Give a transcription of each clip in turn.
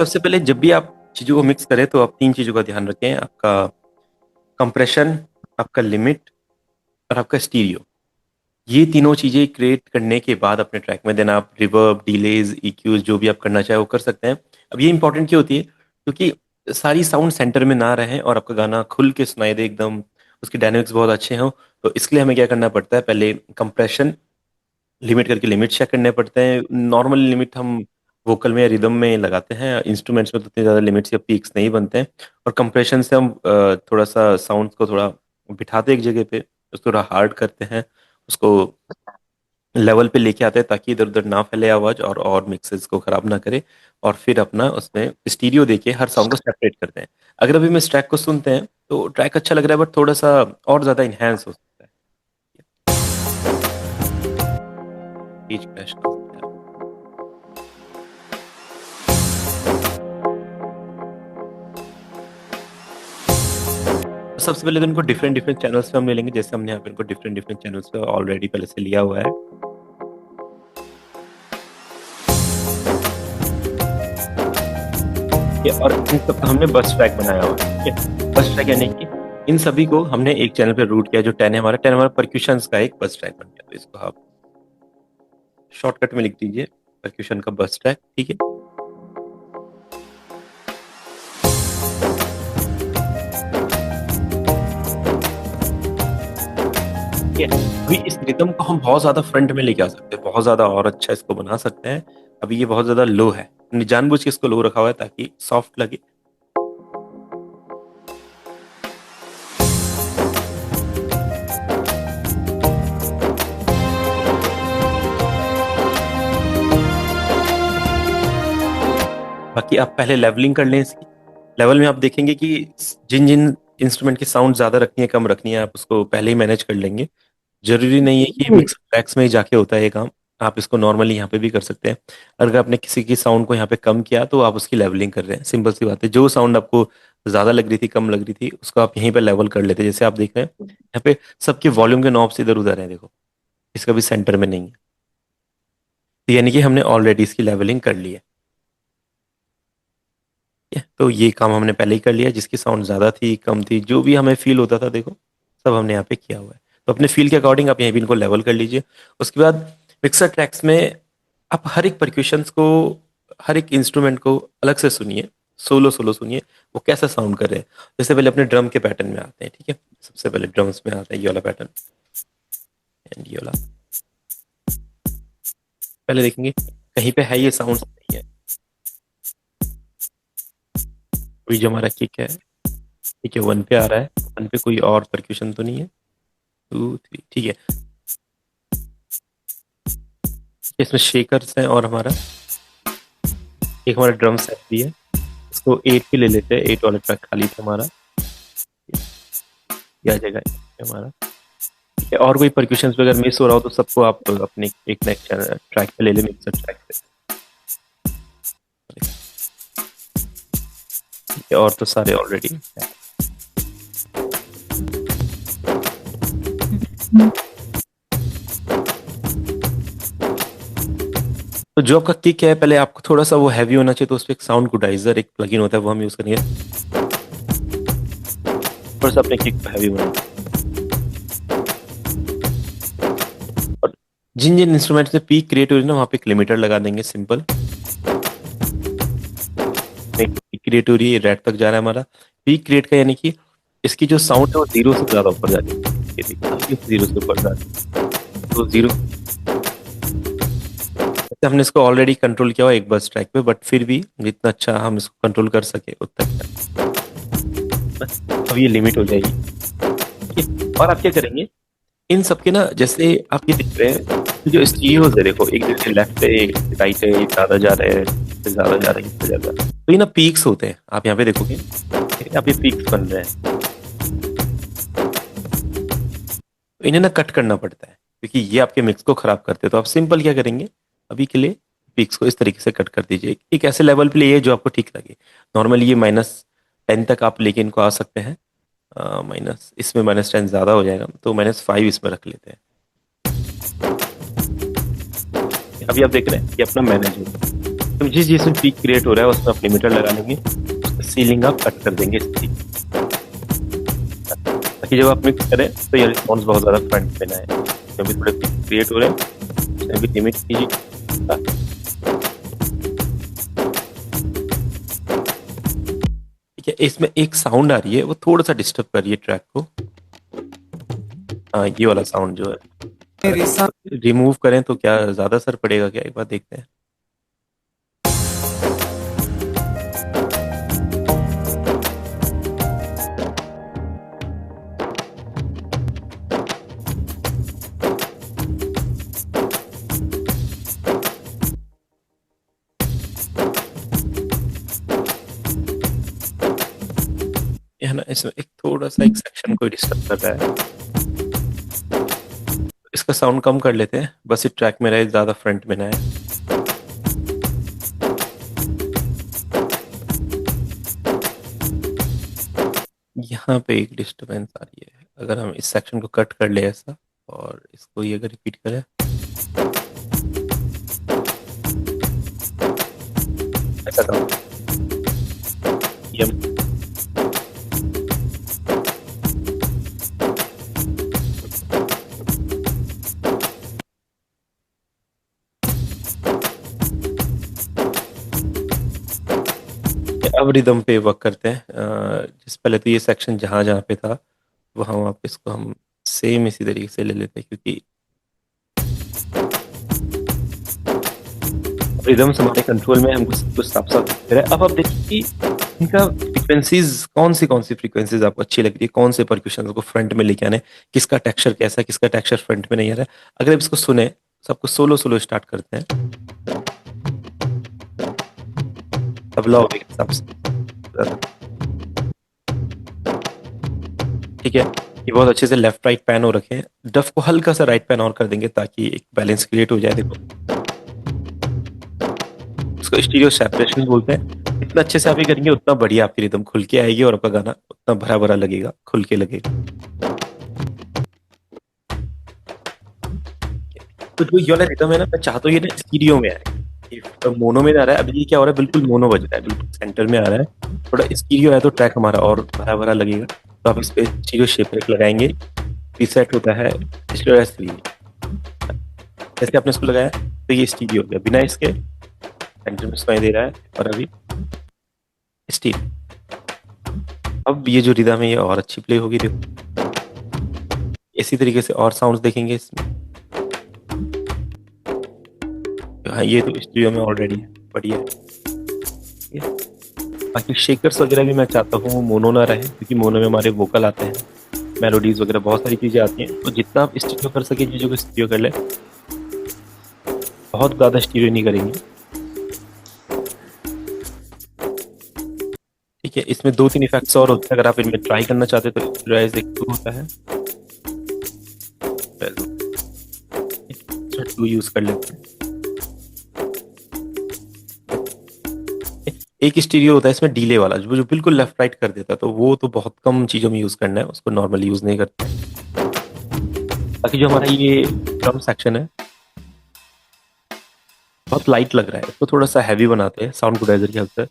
सबसे पहले जब भी आप चीज़ों को मिक्स करें तो आप 3 चीज़ों का ध्यान रखें, आपका कंप्रेशन, आपका लिमिट और आपका स्टीरियो। ये तीनों चीज़ें क्रिएट करने के बाद अपने ट्रैक में देन आप रिवर्ब, डिलेज़, ईक्यूज़ जो भी आप करना चाहें वो कर सकते हैं। अब ये इंपॉर्टेंट क्यों होती है? क्योंकि सारी साउंड सेंटर में ना रहें और आपका गाना खुल के सुनाई दे एकदम, उसके डायनामिक्स बहुत अच्छे हों, तो इसके लिए हमें क्या करना पड़ता है, पहले कंप्रेशन लिमिट करके लिमिट चेक करने पड़ते हैं। नॉर्मल लिमिट हम वोकल में या रिदम में लगाते हैं, इंस्ट्रूमेंट्स में तो इतने ज़्यादा लिमिट्स या पीक्स नहीं बनते हैं। और कंप्रेशन से हम थोड़ा सा साउंड को थोड़ा बिठाते हैं एक जगह पे, उसको थोड़ा हार्ड करते हैं, उसको लेवल पे लेके आते हैं ताकि इधर उधर ना फैले आवाज़ और मिक्सेस को ख़राब ना करे। और फिर अपना उसमें स्टीरियो देके हर साउंड को सेपरेट करते हैं। अगर अभी हम इस ट्रैक को सुनते हैं तो ट्रैक अच्छा लग रहा है बट थोड़ा सा और ज़्यादा इन्हेंस हो सकता है। बीच क्रैश का सबसे पहले तो इनको डिफरेंट डिफरेंट चैनल्स पे हम ले लेंगे, जैसे हमने यहाँ पे इनको डिफरेंट डिफरेंट चैनल्स पे ऑलरेडी पहले से लिया हुआ है। और इन सब का हमने बस ट्रैक बनाया हुआ है, ठीक है। बस ट्रैक यानी कि इन सभी को हमने एक चैनल पे रूट किया, जो 10 है हमारा, 10 हमारा परक्यूशंस का एक बस ट्रैक बन गया। तो इसको आप शॉर्टकट में लिख दीजिए, परक्यूशन का बस ट्रैक, ठीक है। ठीक है, अभी इस रिदम को हम बहुत ज्यादा फ्रंट में लेके आ सकते हैं, बहुत ज्यादा और अच्छा इसको बना सकते हैं। अभी ये बहुत ज्यादा लो है, हमने जानबूझ के इसको लो रखा हुआ है ताकि सॉफ्ट लगे। बाकी आप पहले लेवलिंग कर लें इसकी। लेवल में आप देखेंगे कि जिन जिन इंस्ट्रूमेंट की साउंड ज्यादा रखनी है कम रखनी है, आप उसको पहले ही मैनेज कर लेंगे। जरूरी नहीं है कि मिक्स ट्रैक्स में ही जाके होता है ये काम, आप इसको नॉर्मली यहाँ पे भी कर सकते हैं। अगर आपने किसी की साउंड को यहाँ पे कम किया तो आप उसकी लेवलिंग कर रहे हैं, सिंपल सी बात है। जो साउंड आपको ज्यादा लग रही थी, कम लग रही थी, उसको आप यहीं पे लेवल कर लेते हैं। जैसे आप देख रहे हैं यहाँ पे सबके वॉल्यूम के नॉब्स इधर उधर हैं, देखो इसका भी सेंटर में नहीं है, तो यानी कि हमने ऑलरेडी इसकी लेवलिंग कर ली है। ठीक है, तो ये काम हमने पहले ही कर लिया। जिसकी साउंड ज्यादा थी, कम थी, जो भी हमें फील होता था, देखो सब हमने यहाँ पे किया हुआ है। तो अपने फील के अकॉर्डिंग आप यहीं भी इनको लेवल कर लीजिए। उसके बाद मिक्सर ट्रैक्स में आप हर एक परक्यूशंस को, हर एक इंस्ट्रूमेंट को अलग से सुनिए, सोलो सोलो सुनिए वो कैसा साउंड कर रहे हैं। जैसे पहले अपने ड्रम के पैटर्न में आते हैं, ठीक है। सबसे पहले ड्रम्स में आता है ये वाला पैटर्न एंड ये वाला। पहले देखेंगे कहीं पे है ये साउंड नहीं है। कोई जो हमारा किक है, ठीक है, 1 पे आ रहा है, 1 पे कोई और परक्यूशन तो नहीं है। 2 3, ठीक है। इसमें शेकर्स हैं और हमारा एक हमारा ड्रम सेट भी है। इसको 8 पे ले लेते हैं, 8 वाला ट्रैक खाली था हमारा, ये आ जाएगा हमारा। ठीक है, और कोई परक्यूशन पे अगर मिस हो रहा हो तो सबको आप अपने एक नेक्स्ट ट्रैक पे ले लें, मिक्सर ट्रैक पे। ठीक है, और तो सारे ऑलरेडी। तो जो आपका किक है, पहले आपको थोड़ा सा वो हैवी होना चाहिए, तो उस पर एक साउंड गुडाइजर एक प्लगइन होता है, वो हम यूज करेंगे। थोड़ा सा अपने किक को हैवी बनाना। और जिन जिन इंस्ट्रूमेंट से पीक क्रिएट हो रही है ना, वहाँ पे एक लिमिटर लगा देंगे, सिंपल। पीक क्रिएट हो रही है, रेड तक जा रहा है हमारा पीक क्रिएट का, यानी कि इसकी जो साउंड है वो 0 से ज्यादा ऊपर जाती है। ये देखिए 0 से ऊपर जाती है, तो 0। हमने इसको ऑलरेडी कंट्रोल किया हुआ एक बस ट्रैक पे, बट फिर भी जितना अच्छा हम इसको कंट्रोल कर सके उतना अच्छा। अब ये लिमिट हो जाएगी। और आप क्या करेंगे, इन सबके ना, जैसे आप ये देख रहे हैं जो स्टीरियोज है, देखो एक जैसे लेफ्ट है, एक राइट है, एक ज्यादा जा रहा है, ज्यादा जा रहा है, इससे ज्यादा, तो ये ना पीक्स होते हैं। आप यहाँ पे देखोगे, आप ये पीक्स बन रहे हैं, तो इन्हें ना कट करना पड़ता है क्योंकि ये आपके मिक्स को खराब करते हैं। तो आप सिंपल क्या करेंगे, अभी के लिए पिक्स को इस तरीके से कट कर दीजिए, एक ऐसे लेवल पे लिए जो आपको ठीक लगे। नॉर्मली ये -10 तक आप लेके इनको आ सकते हैं। माइनस इसमें -10 ज़्यादा हो जाएगा, तो -5 इसमें रख लेते हैं। अभी आप देख रहे हैं कि अपना मैनेज हो, तो जिसमें पीक क्रिएट हो रहा है उसमें आप लिमिटर लगा लेंगे, सीलिंग आप कट कर देंगे इसकी, ताकि जब आप मिक्स करें तो ये रिस्पॉन्स बहुत ज़्यादा फ्रंट पे ना आए। क्योंकि थोड़े पीक क्रिएट हो रहे हैं, उसमें भी लिमिट कीजिए। ठीक है, इसमें एक साउंड आ रही है, वो थोड़ा सा डिस्टर्ब कर रही है ट्रैक को। हाँ, ये वाला साउंड जो है रिमूव करें तो क्या ज़्यादा असर पड़ेगा क्या, एक बार देखते हैं। ये है ना, इसमें एक थोड़ा सा एक सेक्शन को डिस्टर्ब कर रहा है, इसका साउंड कम कर लेते हैं, बस ये ट्रैक में रहे, ज़्यादा फ्रंट में ना आए। यहाँ पे एक डिस्टरबेंस आ रही है, अगर हम इस सेक्शन को कट कर ले ऐसा और इसको ये अगर रिपीट करें, ऐसा था ये अब रिदम पे वर्क करते हैं। जिस पहले तो ये सेक्शन जहाँ जहाँ पे था वहाँ वहाँ पे इसको हम सेम इसी तरीके से ले लेते हैं, क्योंकि रिदम्स हमारे कंट्रोल में, हमको सब कुछ साफ साफ दिख रहा है। अब आप देखिए कि इनका फ्रीक्वेंसीज कौन सी फ्रीक्वेंसीज आपको अच्छी लग रही है, कौन से परक्यूशन को फ्रंट में लेके आने, किसका टेक्सचर कैसा है, किसका टेक्सचर फ्रंट में नहीं आ रहा है। अगर आप इसको सुने, सबको सोलो सोलो स्टार्ट करते हैं, तबला हो गया सबसे, ठीक है। ये बहुत अच्छे से लेफ्ट राइट पैन हो रखे हैं, डफ को हल्का सा राइट पैन और कर देंगे ताकि एक बैलेंस क्रिएट हो जाए। देखो, इसको स्टीरियो सेपरेशन बोलते हैं। इतना अच्छे से आप ये करेंगे उतना बढ़िया आपकी रिदम खुल के आएगी और आपका गाना उतना भरा भरा लगेगा, खुल के लगेगा। तो जो ये वाला रिदम है ना, मैं चाहता हूँ ये ना स्टीरियो में आए, मोनो में आ रहा है। अभी ये क्या हो रहा है, बिल्कुल मोनो बज रहा है, बिल्कुल सेंटर में आ रहा है। थोड़ा स्टीरियो है तो ट्रैक हमारा और भरा भरा लगेगा। तो आप इस पे स्टीरियो शेप रेक लगाएंगे, प्रीसेट होता है स्टीरियो S3। जैसे आपने इसको लगाया तो ये स्टीरियो हो गया, बिना इसके सेंटर में सुनाई दे रहा है। और अभी स्टीरियो, अब ये जो रिदम है ये और अच्छी प्ले होगी। देखो, इसी तरीके से और साउंड्स देखेंगे इसमें। हाँ, ये तो स्टूडियो में ऑलरेडी है, बढ़िया है। बाकी शेकर्स वगैरह भी मैं चाहता हूँ मोनो ना रहे, क्योंकि मोनो में हमारे वोकल आते हैं, मेलोडीज वगैरह बहुत सारी चीज़ें आती हैं। तो जितना आप स्टूडियो कर सके चीज़ों को स्टूडियो कर ले, बहुत ज़्यादा स्टूडियो नहीं करेंगे। ठीक है, इसमें 2-3 इफेक्ट्स और होते हैं, अगर आप इनमें ट्राई करना चाहते हो तो स्टूडियो एक होता है, टू यूज कर लेते हैं। एक स्टीरियो होता है इसमें डीले वाला, जो बिल्कुल लेफ्ट राइट कर देता है, तो वो तो बहुत कम चीजों में यूज करना है, उसको नॉर्मली यूज नहीं करते। बाकी जो हमारा ये ड्रम सेक्शन है बहुत लाइट लग रहा है, इसको थोड़ा सा हैवी बनाते हैं साउंड प्रोडाइजर की हेल्प से।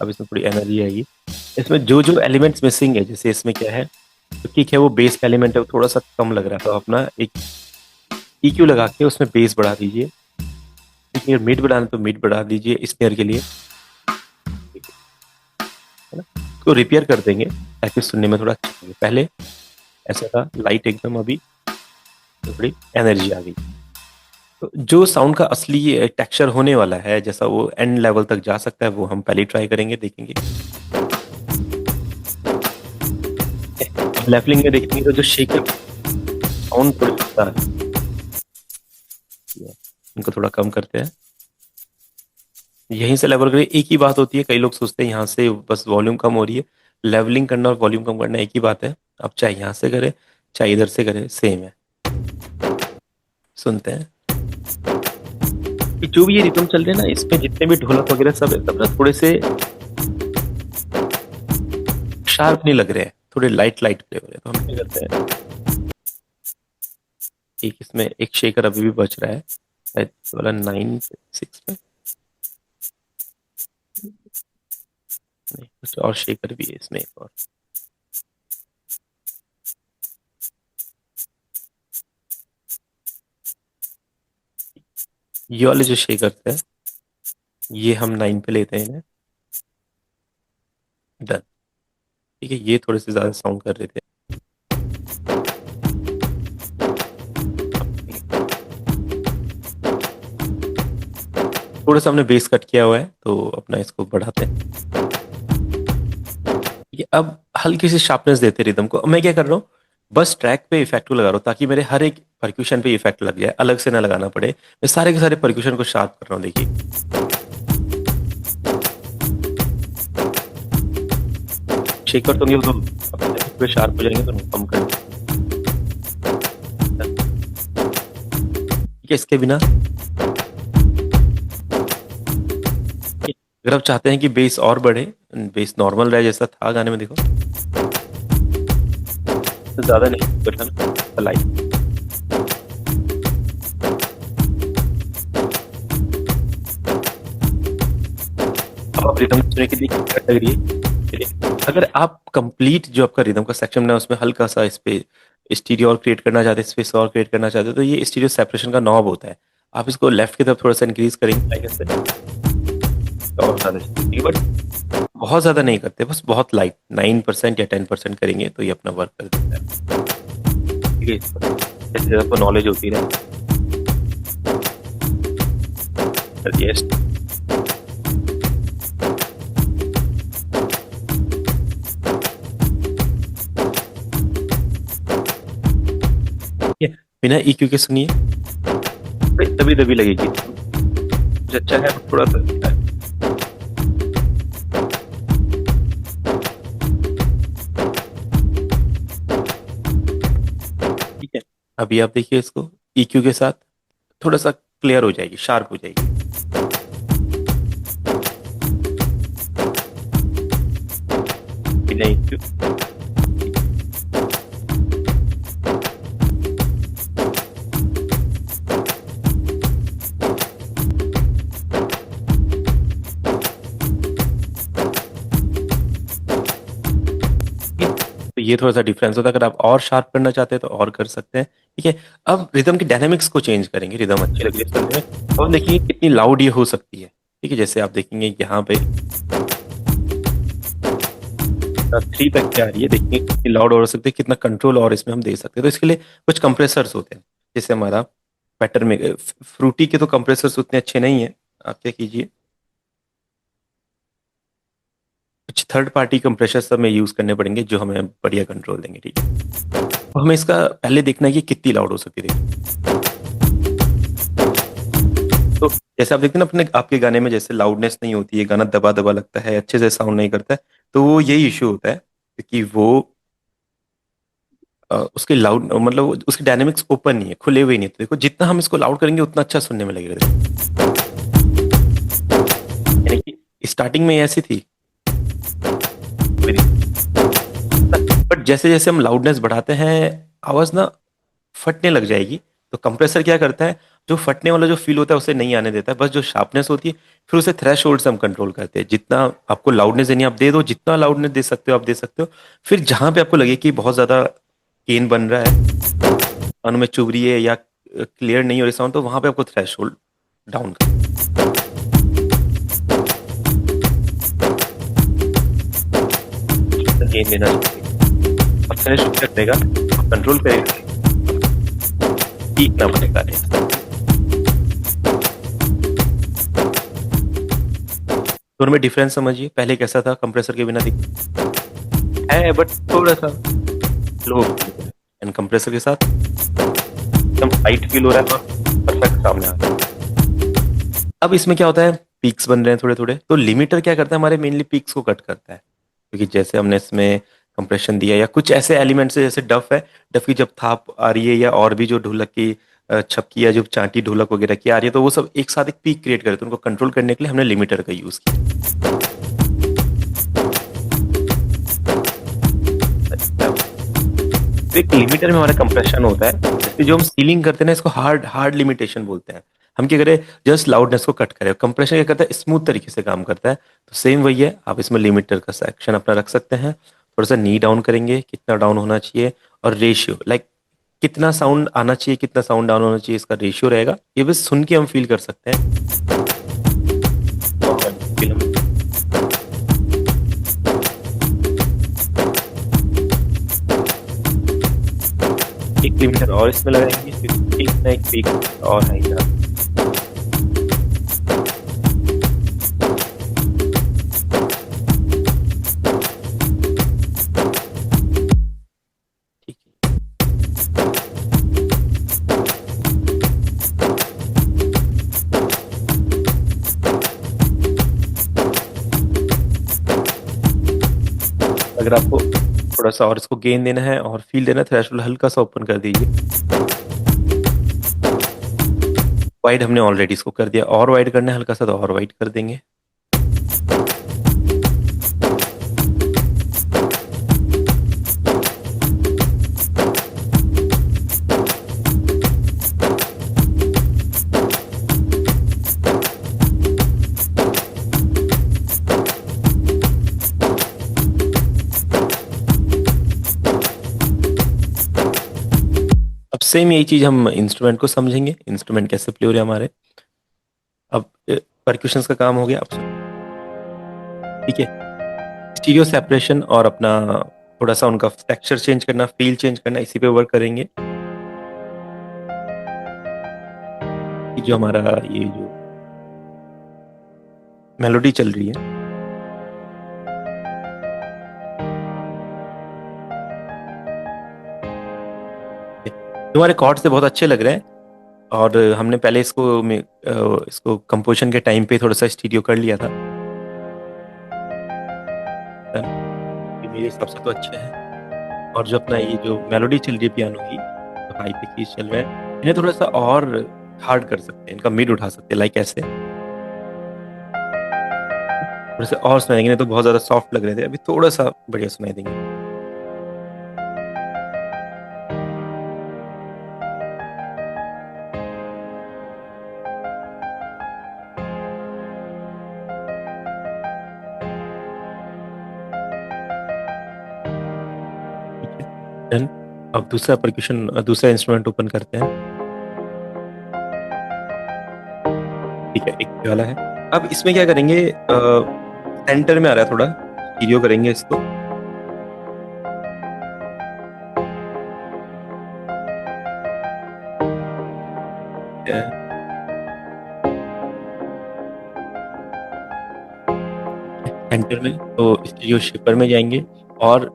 अब इसमें थोड़ी एनर्जी आएगी। इसमें जो जो एलिमेंट्स मिसिंग है, जैसे इसमें क्या है, तो ठीक है वो बेस का एलिमेंट है, वो थोड़ा सा कम लग रहा है, तो अपना एक EQ लगा के उसमें बेस बढ़ा दीजिए। ठीक है, मिड बढ़ाना तो मिड बढ़ा दीजिए स्नेयर के लिए, है ना। इसको रिपेयर कर देंगे ताकि सुनने में थोड़ा अच्छा लगे। पहले ऐसा था लाइट एकदम, अभी थोड़ी एनर्जी आ गई। तो जो साउंड का असली टेक्सचर होने वाला है, जैसा वो एंड लेवल तक जा सकता है, वो हम पहले ट्राई करेंगे, देखेंगे। लेवलिंग में देखेंगे तो जो शेकर साउंड थोड़ा है, इनको थोड़ा कम करते हैं, यहीं से लेवल करें। एक ही बात होती है, कई लोग सोचते हैं यहाँ से बस वॉल्यूम कम हो रही है। लेवलिंग करना और वॉल्यूम कम करना एक ही बात है। अब चाहे यहाँ से करें चाहे इधर से करें, सेम है। सुनते हैं कि जो भी ये रिदम चल रहे हैं ना, इसमें जितने भी ढोलक वगैरह सब है, सब ना थोड़े से शार्प नहीं लग रहे हैं, थोड़े लाइट लाइट प्ले हो रहे हैं। तो हम क्या करते हैं, एक इसमें एक शेकर अभी भी बच रहा है, शायद वाला 9/6 में नहीं, कुछ और शेकर भी है इसमें एक और। ये वाले जो शेकर है ये हम 9 पे लेते हैं इन्हें। डन। ठीक है, ये थोड़े से ज्यादा साउंड कर रहे थे। थोड़ा सा हमने बेस कट किया हुआ है तो अपना इसको बढ़ाते हैं। ये अब हल्की सी शार्पनेस देते रिदम को। अब मैं क्या कर रहा हूँ, बस ट्रैक पे इफेक्ट को लगा रहा हूँ ताकि मेरे हर एक परक्यूशन पे इफेक्ट लग जाए, अलग से ना लगाना पड़े। मैं सारे के सारे परक्यूशन को शार्प कर रहा हूँ, देखिए। शेकर तो नहीं, वो तो शार्प हो जाएंगे तो कम कर। ठीक है, इसके बिना अगर आप चाहते हैं कि बेस और बढ़े, बेस नॉर्मल रहे जैसा था गाने में, देखो तो ज्यादा नहीं करना लाइट। अब आप रिदम सुनने के लिए क्या लग रही है। अगर आप कंप्लीट जो आपका रिदम का सेक्शन है उसमें हल्का सा इस पे स्टीरियो और क्रिएट करना चाहते हैं, स्पेस और क्रिएट करना चाहते हैं, तो ये स्टीरियो सेपरेशन का नॉब होता है। आप इसको लेफ्ट की तरफ थोड़ा सा इंक्रीज करेंगे लाइक ऐसे, और ज्यादा, बट बहुत ज्यादा नहीं करते, बस बहुत लाइट 9% या 10% करेंगे तो ये अपना वर्क कर देता है। ठीक है, जैसे आपको नॉलेज होती है। यस, बिना EQ के सुनिए, तभी तभी लगेगी कुछ अच्छा है, थोड़ा सा अच्छा है। ठीक है, अभी आप देखिए इसको EQ के साथ थोड़ा सा क्लियर हो जाएगी, शार्प हो जाएगी। बिना EQ तो ये थोड़ा सा डिफरेंस होता है। अगर आप और शार्प करना चाहते हैं तो और कर सकते हैं। ठीक है, अब रिदम की डायनामिक्स को चेंज करेंगे, रिदम अच्छी लग रही है सुनने में। और देखिए कितनी लाउड ये हो सकती है। ठीक है, जैसे आप देखेंगे यहाँ पे 3 तक क्या आ रही है, देखिए कितनी लाउड हो सकती है, कितना कंट्रोल और इसमें हम दे सकते हैं। तो इसके लिए कुछ कंप्रेसर्स होते हैं, जैसे हमारा पैटर में फ्रूटी के तो कंप्रेसर्स उतने अच्छे नहीं है। आप क्या कीजिए, कुछ थर्ड पार्टी कंप्रेसर्स हमें यूज करने पड़ेंगे जो हमें बढ़िया कंट्रोल देंगे। ठीक है, तो हमें इसका पहले देखना है कि कितनी लाउड हो सकती है। तो जैसे आप देखते हैं ना अपने आपके गाने में जैसे लाउडनेस नहीं होती है, गाना दबा दबा लगता है, अच्छे से साउंड नहीं करता है, तो वो यही इश्यू होता है क्योंकि वो उसके लाउड मतलब उसके डायनेमिक्स ओपन नहीं है, खुले हुए नहीं है। तो देखो जितना हम इसको लाउड करेंगे उतना अच्छा सुनने में लगेगा। यानी कि स्टार्टिंग में ऐसी थी, बट जैसे जैसे हम लाउडनेस बढ़ाते हैं आवाज ना फटने लग जाएगी। तो कंप्रेसर क्या करता है, जो फटने वाला जो फील होता है उसे नहीं आने देता है, बस जो शार्पनेस होती है फिर उसे थ्रेशोल्ड से हम कंट्रोल करते हैं। जितना आपको लाउडनेस देनी है आप दे दो, जितना लाउडनेस दे सकते हो आप दे सकते हो। फिर जहां पे आपको लगे कि बहुत ज्यादा गेन बन रहा है, कानों में चुभ रही है या क्लियर नहीं हो रही साउंड, तो वहां पे आपको थ्रेशोल्ड डाउन कर गेन देना चाहिए। और थ्रेशोल्ड क्या करेगा, कंट्रोल करेगा, पीक ना बनेगा। दोनों में डिफरेंस समझिए, पहले कैसा था कंप्रेसर के बिना दिख है बट थोड़ा सा लो, एंड कंप्रेसर के साथ एकदम हाइट फील हो रहा है और परफेक्ट सामने आ रहा है। अब इसमें क्या होता है, पीक्स बन रहे हैं थोड़े थोड़े, तो लिमिटर क्या करता है, हमारे मेनली पीक्स को कट करता है। क्योंकि जैसे हमने इसमें कंप्रेशन दिया या कुछ ऐसे एलिमेंट्स है जैसे डफ है, डफ की जब थाप आ रही है या और भी जो ढोलक की छपकी या जो चांटी ढोलक वगैरह की आ रही है, तो वो सब एक साथ एक पीक क्रिएट करते हैं। उनको कंट्रोल करने के लिए हमने लिमिटर का यूज किया। तो एक लिमिटर में हमारा कंप्रेशन होता है, जैसे जो हम सीलिंग करते हैं ना इसको हार्ड हार्ड लिमिटेशन बोलते हैं। हम क्या करें, जस्ट लाउडनेस को कट करें। कंप्रेशन क्या करता है, स्मूथ तरीके से काम करता है। तो सेम वही है, आप इसमें लिमिटर का सेक्शन अपना रख सकते हैं। थोड़ा सा नी डाउन करेंगे, कितना डाउन होना चाहिए, और रेशियो लाइक कितना साउंड आना चाहिए, कितना साउंड डाउन होना चाहिए, इसका रेशियो रहेगा। ये बस सुन के हम फील कर सकते हैं। और फिर हम एक लिमिटर और इसमें लगाएंगे, फिर एक ना एक पीक और आएगा। ठीक है, अगर आपको थोड़ा सा और इसको गेन देना है और फील देना है, थ्रेशोल्ड हल्का सा ओपन कर दीजिए। वाइड हमने ऑलरेडी इसको कर दिया, और वाइड करना है हल्का सा तो और वाइड कर देंगे। अब सेम यही चीज हम इंस्ट्रूमेंट को समझेंगे, इंस्ट्रूमेंट कैसे प्ले हो रहे हैं हमारे। अब परक्यूशंस का काम हो गया। अब ठीक है, स्टीरियो सेपरेशन और अपना थोड़ा सा उनका टेक्सचर चेंज करना, फील चेंज करना, इसी पे वर्क करेंगे। कि जो हमारा ये जो मेलोडी चल रही है, जो हमारे कॉर्ड से बहुत अच्छे लग रहे हैं, और हमने पहले इसको कंपोजिशन के टाइम पे थोड़ा सा स्टीरियो कर लिया था। ये मेरे हिसाब से तो अच्छे हैं। और जो अपना ये जो मेलोडी चल रही है पियानो की, तो हाई पे कीज चल रहे हैं, इन्हें थोड़ा सा और हार्ड कर सकते हैं, इनका मिड उठा सकते हैं, लाइक ऐसे थोड़ा सा और सुनाएंगे। नहीं तो बहुत ज्यादा सॉफ्ट लग रहे थे, अभी थोड़ा सा बढ़िया सुनाई देंगे। Then, अब दूसरा इंस्ट्रूमेंट ओपन करते हैं। ठीक है, एक ये वाला है। अब इसमें क्या करेंगे, सेंटर में आ रहा है थोड़ा, स्टीरियो करेंगे इसको। सेंटर में तो स्टीरियो शेपर में जाएंगे, और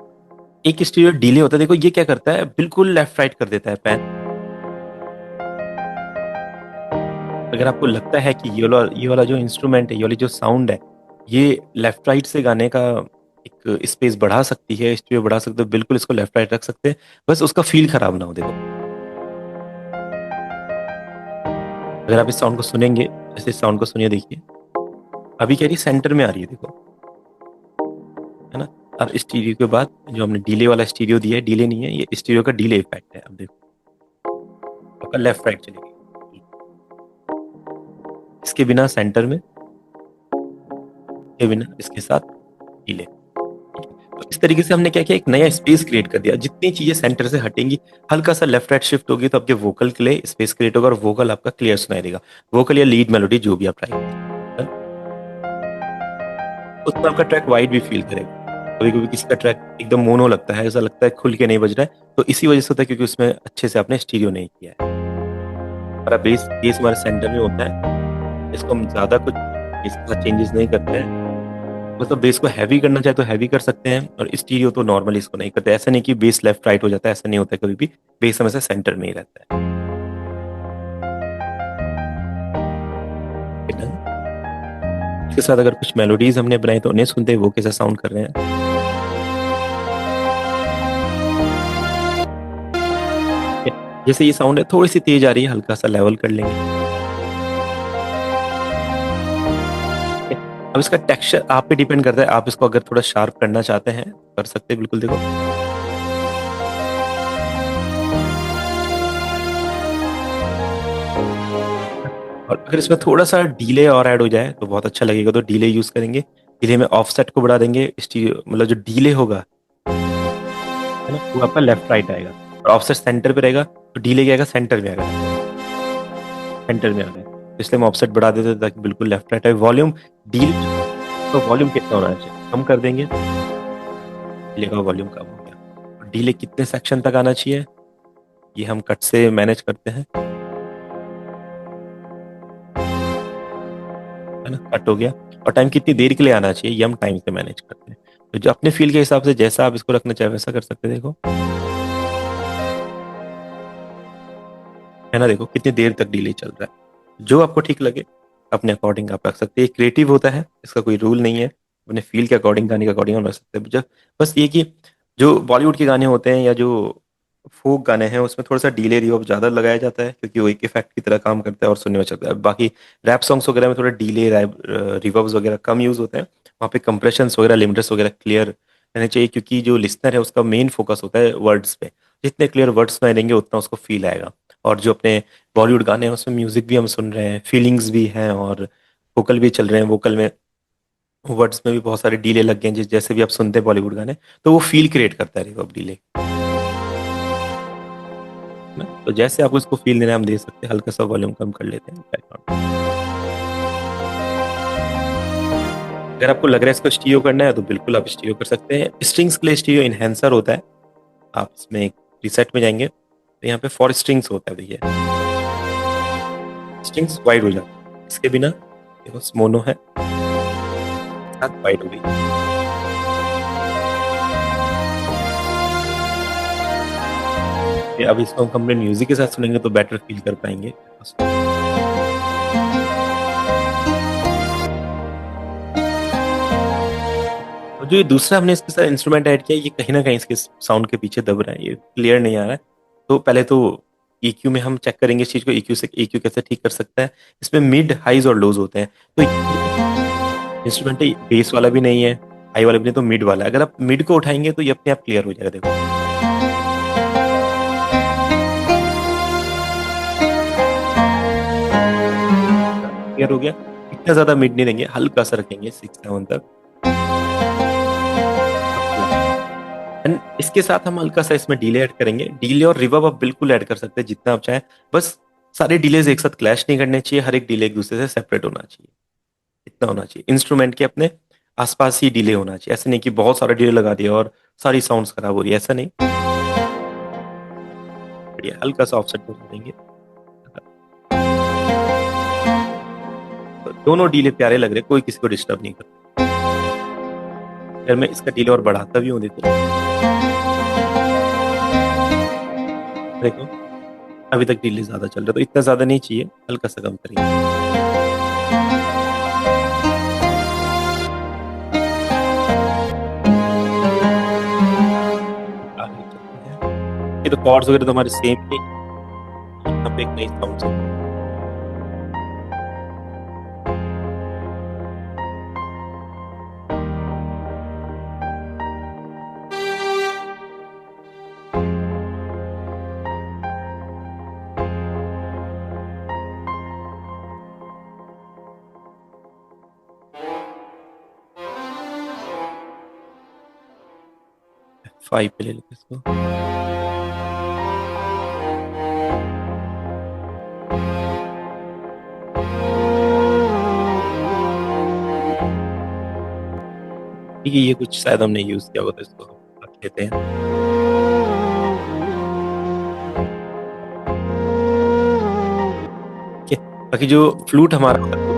एक स्टीरियो डिले होता है। देखो ये क्या करता है, बिल्कुल लेफ्ट राइट कर देता है पैन। अगर आपको लगता है कि ये वाला जो इंस्ट्रूमेंट है, ये वाली जो साउंड है, ये लेफ्ट राइट से गाने का एक स्पेस बढ़ा सकती है, स्टीरियो बढ़ा सकते हो, बिल्कुल इसको लेफ्ट राइट रख सकते हैं, बस उसका फील खराब ना हो। देखो अगर आप इस साउंड को सुनेंगे, जैसे इस साउंड को सुनिए, देखिए अभी कह रही सेंटर में आ रही है, देखो, है ना। और स्टीरियो के बाद जो हमने डिले वाला स्टीरियो दिया है, डिले नहीं है ये, स्टीरियो का डिले इफेक्ट है। अब देखो आपका लेफ्ट राइट चलेगी, इसके बिना सेंटर में, के बिना इसके साथ डिले। तो इस तरीके से हमने क्या किया, एक नया स्पेस क्रिएट कर दिया। जितनी चीजें सेंटर से हटेंगी, हल्का सा लेफ्ट राइट शिफ्ट होगी, तो आपके वोकल के लिए स्पेस क्रिएट होगा, और वोकल आपका क्लियर सुनाई देगा। वोकल या लीड मेलोडी जो भी आप ट्राई करें, उसमें आपका ट्रैक वाइड भी फील करेगा। कभी कभी किसी का ट्रैक एकदम मोनो लगता है, ऐसा लगता है खुल के नहीं बज रहा है, तो इसी वजह से होता है क्योंकि उसमें अच्छे से आपने स्टीरियो नहीं किया है। हमारा बेस बेस हमारे सेंटर में होता है, इसको हम ज्यादा कुछ इसका चेंजेस नहीं करते हैं। मतलब बेस को हैवी करना चाहे तो हैवी कर सकते हैं, और स्टीरियो तो नॉर्मली इसको नहीं करते। ऐसा नहीं कि बेस लेफ्ट राइट हो जाता है, ऐसा नहीं होता है कभी भी। बेस हमेशा सेंटर में ही रहता है। इसके साथ अगर कुछ मेलोडीज हमने बनाई तो उन्हें सुनते हैं वो कैसा साउंड कर रहे हैं। जैसे ये साउंड है थोड़ी सी तेज आ रही है, हल्का सा लेवल कर लेंगे। अब इसका टेक्सचर आप पे डिपेंड करता है, आप इसको अगर थोड़ा शार्प करना चाहते हैं कर सकते हैं, बिल्कुल। देखो और अगर इसमें थोड़ा सा डीले और ऐड हो जाए तो बहुत अच्छा लगेगा, तो डीले यूज करेंगे। डीले में ऑफसेट को बढ़ा देंगे, मतलब जो डीले होगा है ना वो आपका लेफ्ट राइट आएगा, और ऑफसेट सेंटर पे रहेगा तो डीले क्या आएगा, सेंटर में आएगा, सेंटर में आ गया। तो इसलिए हम ऑफसेट बढ़ा देते हैं ताकि बिल्कुल लेफ्ट राइट आए। वॉल्यूम डील तो वॉल्यूम कितना होना चाहिए, कम कर देंगे, डीले का वॉल्यूम कम हो गया। और डीले कितने सेक्शन तक आना चाहिए ये हम कट से मैनेज करते हैं, है ना, कट हो गया। और टाइम कितनी देर के लिए आना चाहिए ये हम टाइम से मैनेज करते हैं। तो जो अपने फील के हिसाब से जैसा आप इसको रखना चाहे वैसा कर सकते हैं। देखो है ना, देखो कितनी देर तक डिले चल रहा है, जो आपको ठीक लगे अपने अकॉर्डिंग आप रख सकते हैं। क्रिएटिव होता है, इसका कोई रूल नहीं है, अपने फील के अकॉर्डिंग गाने के अकॉर्डिंग हम रख सकते हैं। बस ये कि जो बॉलीवुड के गाने होते हैं या जो फोक गाने हैं उसमें थोड़ा सा डीले रिवर्ब ज्यादा लगाया जाता है, क्योंकि वो एक इफेक्ट की तरह काम करता है और सुनने में चलता है। बाकी रैप सॉन्ग्स वगैरह में थोड़ा डीले रिवर्ब्स वगैरह कम यूज होते हैं, वहाँ पे कंप्रेशंस वगैरह लिमिटर्स वगैरह क्लियर रहने चाहिए, क्योंकि जो लिसनर है उसका मेन फोकस होता है वर्ड्स पे। जितने क्लियर वर्ड्स में रहेंगे उतना उसको फील आएगा। और जो अपने बॉलीवुड गाने हैं उसमें म्यूजिक भी हम सुन रहे हैं, फीलिंग्स भी हैं, और वोकल भी चल रहे हैं। वोकल में वर्ड्स में भी बहुत सारे डीले लग गए हैं, जैसे भी आप सुनते हैं बॉलीवुड गाने, तो वो फील क्रिएट करता है रिवर्ब डीले ना। तो जैसे आपको इसको फील देना है हम दे सकते हैं, हल्का सा वॉल्यूम कम कर लेते हैं बैकग्राउंड। अगर आपको लग रहा है इसको स्टीरियो करना है तो बिल्कुल आप स्टीरियो कर सकते हैं। स्ट्रिंग्स के लिए स्टीरियो इनहेंसर होता है, आप इसमें एक रिसेट में जाएंगे तो यहाँ पे फॉर स्ट्रिंग्स होता है भैया, स्ट्रिंग्स वाइड हो जाती है। इसके बिना देखो मोनो है, साथ वाइड हो गई। अब इसको हम कंप्लीट म्यूजिक के साथ सुनेंगे तो बेटर फील कर पाएंगे। और जो ये दूसरा हमने इसके साथ इंस्ट्रूमेंट ऐड किया, ये कहीं ना कहीं इसके साउंड के पीछे दब रहा है, ये क्लियर नहीं आ रहा है। तो पहले तो EQ में हम चेक करेंगे इस चीज को, EQ कैसे ठीक कर सकता है। इसमें मिड हाइज और लोज होते हैं, तो इंस्ट्रूमेंट बेस वाला भी नहीं है, हाई वाला भी नहीं, तो मिड वाला है। अगर आप मिड को उठाएंगे तो ये अपने आप क्लियर हो जाएगा। देखो क्लियर हो गया। इतना ज्यादा मिड नहीं देंगे, हल्का सा रखेंगे 6-7 तक। एंड इसके साथ हम हल्का सा इसमें डीले ऐड करेंगे। डीले और रिवर्ब आप बिल्कुल ऐड कर सकते हैं जितना आप चाहें, बस सारे डीलेज एक साथ क्लैश नहीं करने चाहिए, हर एक डीले एक दूसरे से सेपरेट होना चाहिए। इतना होना चाहिए, इंस्ट्रूमेंट के अपने आसपास ही डीले होना चाहिए। ऐसा नहीं कि बहुत सारा डीले लगा दिया और सारी साउंड्स खराब हो रही है, ऐसा नहीं। बढ़िया, हल्का सा ऑफसेट कर देंगे तो दोनों डीले प्यारे लग रहे, कोई किसी को डिस्टर्ब नहीं करता। अगर मैं इसका डीले और बढ़ाता भी हूँ, देखो अभी तक डीले ज्यादा चल रहा है, तो इतना ज्यादा नहीं चाहिए, हल्का सा कम करेंगे। आगे चलते हैं। ये तो कॉर्ड्स वगैरह तो हमारे सेम ही, यहाँ पे एक नई साउंड है। F5 पे ले लेते इसको। ठीक है, ये कुछ शायद हमने यूज किया होगा तो इसको रख लेते हैं। ठीक है, बाकी जो फ्लूट हमारा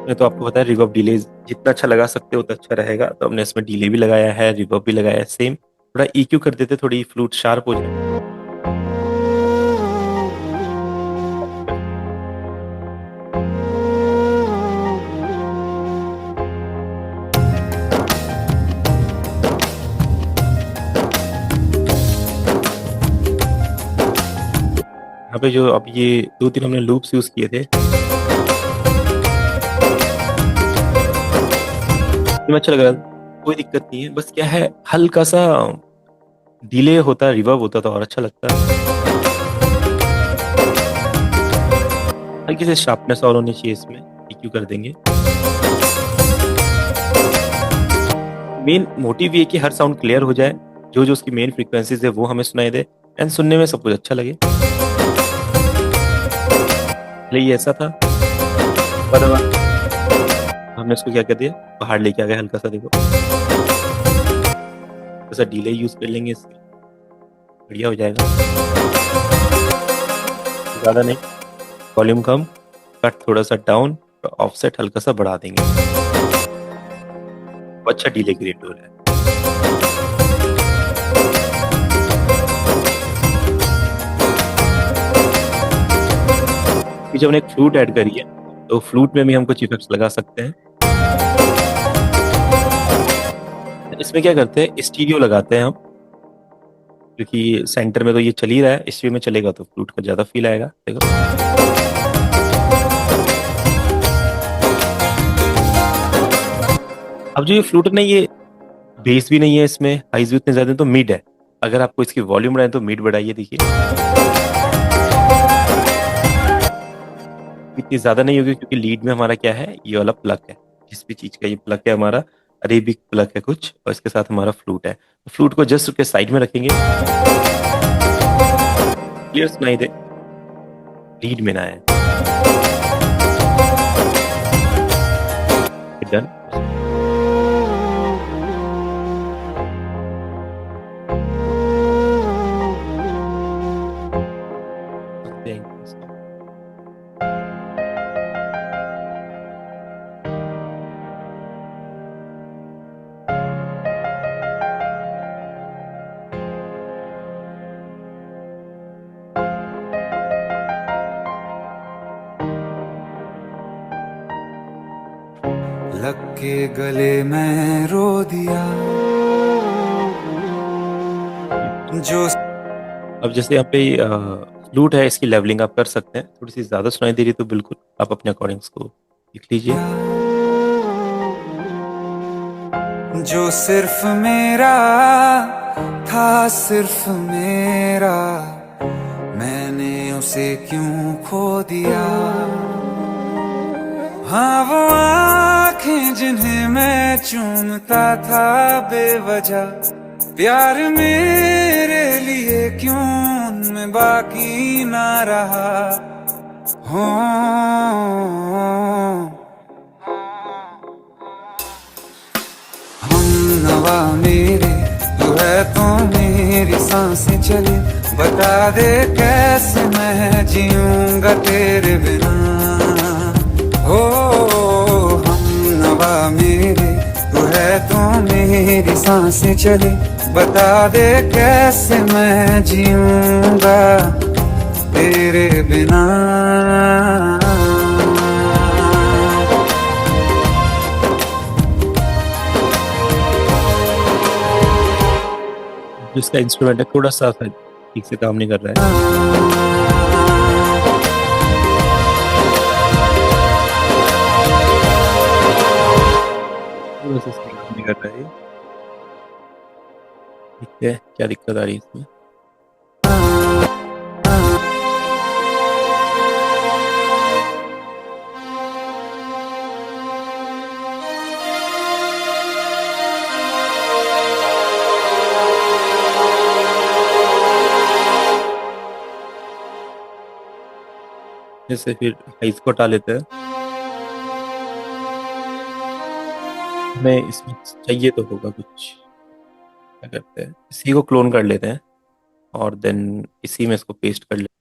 मैं तो आपको पता है रिवर्ब डिले जितना अच्छा लगा सकते हो उतना अच्छा रहेगा, तो हमने इसमें डिले भी लगाया है, रिवर्ब भी लगाया है सेम। थोड़ा EQ कर देते, थोड़ी फ्लूट शार्प हो जाए। यहाँ पे जो अब ये 2-3 हमने लूप्स यूज किए थे, ये अच्छा लग रहा है, कोई दिक्कत नहीं है। बस क्या है, हल्का सा डिले होता, रिवर्ब होता तो और अच्छा लगता है। हल्की सी शार्पनेस और होनी चाहिए इसमें, EQ कर देंगे। मेन मोटिव ये कि हर साउंड क्लियर हो जाए, जो जो उसकी मेन फ्रीक्वेंसीज है वो हमें सुनाई दे, एंड सुनने में सब कुछ अच्छा लगे। ये ऐसा था, पर हमने इसको क्या कर दिया, बाहर लेके आ गए हल्का सा, देखो ऐसा डिले यूज कर लेंगे, इससे बढ़िया हो जाएगा। ज़्यादा नहीं, वॉल्यूम कम, कट थोड़ा सा डाउन, ऑफसेट हल्का सा बढ़ा देंगे, अच्छा डिले क्रिएट हो रहा है। जब हमने एक फ्लूट ऐड करी है, तो फ्लूट में भी हम कुछ इफेक्ट्स लगा सकते हैं। इसमें क्या करते हैं, स्टीरियो लगाते हैं हम, क्योंकि सेंटर में तो ये चल ही रहा है, स्टीरियो में चलेगा तो फ्लूट का ज्यादा फील आएगा। देखो अब जो ये फ्लूट नहीं, ये बेस भी नहीं है, इसमें हाइज भी उतने ज्यादा, तो मिड है। अगर आपको इसकी वॉल्यूम बढ़ाए तो मिड बढ़ाइए, देखिए इतनी ज्यादा नहीं होगी, क्योंकि लीड में हमारा क्या है, ये वाला प्लग है, जिस भी चीज का ये प्लग है हमारा, अरेबिक प्लग है कुछ, और इसके साथ हमारा फ्लूट है। तो फ्लूट को जस्ट उसके साइड में रखेंगे, क्लियर सुनाई दे, लीड में ना है। डन। लग के गले में रो दिया जो। अब जैसे यहाँ पे फ्लूट है, इसकी लेवलिंग आप कर सकते हैं, थोड़ी सी ज्यादा सुनाई दे रही तो बिल्कुल आप अपने अकॉर्डिंग इसको लिख लीजिए। जो सिर्फ मेरा था, सिर्फ मेरा, मैंने उसे क्यों खो दिया। हाँ वो आँखें जिन्हें मैं चूमता था बेवजह, प्यार मेरे लिए क्यों उनमें बाकी ना रहा हो। हम नवा मेरे तू है तो मेरी सांसें चले, बता दे कैसे मैं जीऊंगा तेरे बिना। हो हम नवा मेरे तू है तो मेरी सांसें चले, बता दे कैसे मैं जीऊंगा तेरे बिना। जिसका इंस्ट्रूमेंट है थोड़ा सा ठीक से काम नहीं कर रहा है, काम नहीं कर रहा है। ठीक है, क्या दिक्कत आ रही है इसमें? जैसे फिर हाइज को हटा लेते हैं, हमें इसमें चाहिए तो होगा कुछ, क्या करते हैं, इसी को क्लोन कर लेते हैं और देन इसी में इसको पेस्ट कर लेते हैं।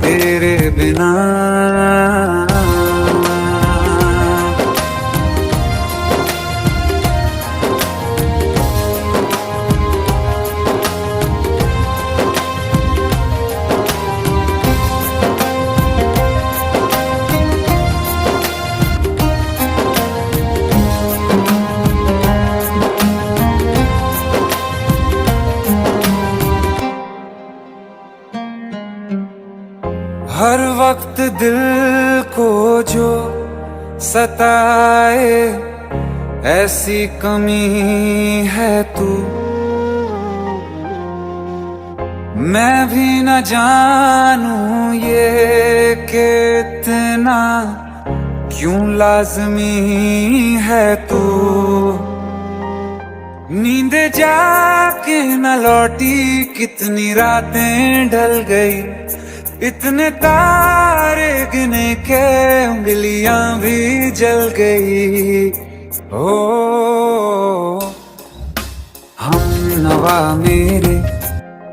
तेरे बिना हर वक्त दिल को जो सताए, ऐसी कमी है तू मैं भी न जानूं ये कि इतना क्यों लाजमी है तू। नींद जाके न लौटी कितनी रातें ढल गई, इतने तारे गिने के उंगलियां भी जल गई। ओ हम नवा मेरे।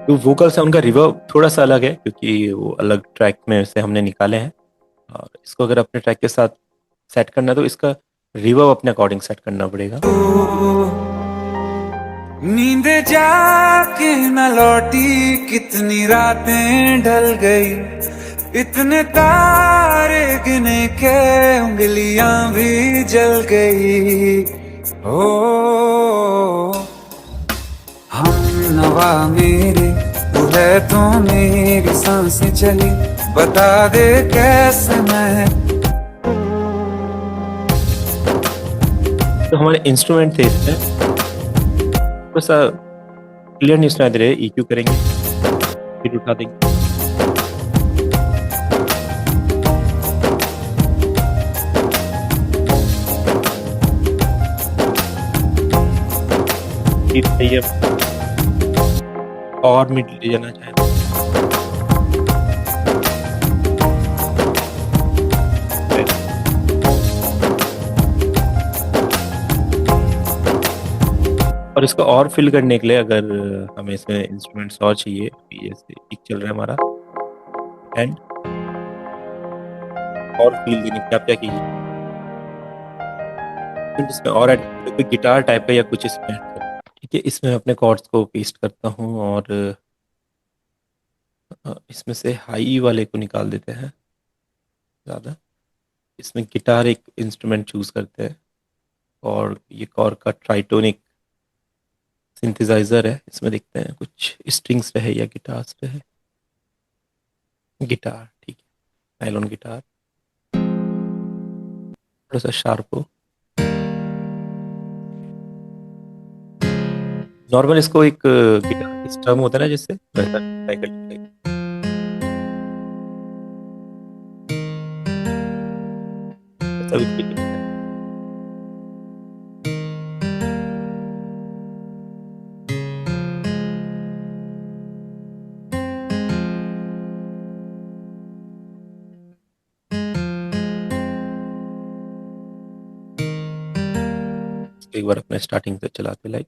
तो वोकल्स है उनका रिवर्ब थोड़ा सा अलग है क्योंकि वो अलग ट्रैक में से हमने निकाले हैं, और इसको अगर अपने ट्रैक के साथ सेट करना है तो इसका रिवर्ब अपने अकॉर्डिंग सेट करना पड़ेगा। नींद जाके न लौटी कितनी रातें ढल गई, इतने तारे गिने के उंगलियां भी जल गई। ओ हम नवा मेरे, तू है तो मेरी सांसें चली, बता दे कैसे मैं। तो हमारे इंस्ट्रूमेंट थे इसमें थोड़ा सा क्लियर नहीं सुनाई दे रहे, EQ करेंगे फिर उठा देंगे। फिर चाहिए और मिड ले जाना चाहे और इसको और फिल करने के लिए अगर हमें इसमें इंस्ट्रूमेंट्स और चाहिए, जैसे एक चल रहा है हमारा एंड और फील देने के आप क्या कीजिए, इसमें और ऐड कोई गिटार टाइप का या कुछ इसमें ऐड करें। ठीक है, इसमें मैं अपने कॉर्ड्स को पेस्ट करता हूँ और इसमें से हाई वाले को निकाल देते हैं ज़्यादा। इसमें गिटार एक इंस्ट्रूमेंट चूज करते हैं और ये कॉर का ट्राइटोनिक सिंथेसाइजर है, इसमें देखते हैं कुछ स्ट्रिंग्स रहे या गिटार्स रहे। गिटार ठीक है, नाइलॉन गिटार थोड़ा सा शार्प हो। नॉर्मल इसको एक गिटार स्ट्रम होता है ना जिससे वैसा ट्राई कर लीजिए। ऐसा भी feel करते हैं। इसको एक बार अपने स्टार्टिंग से चलाते लाइक।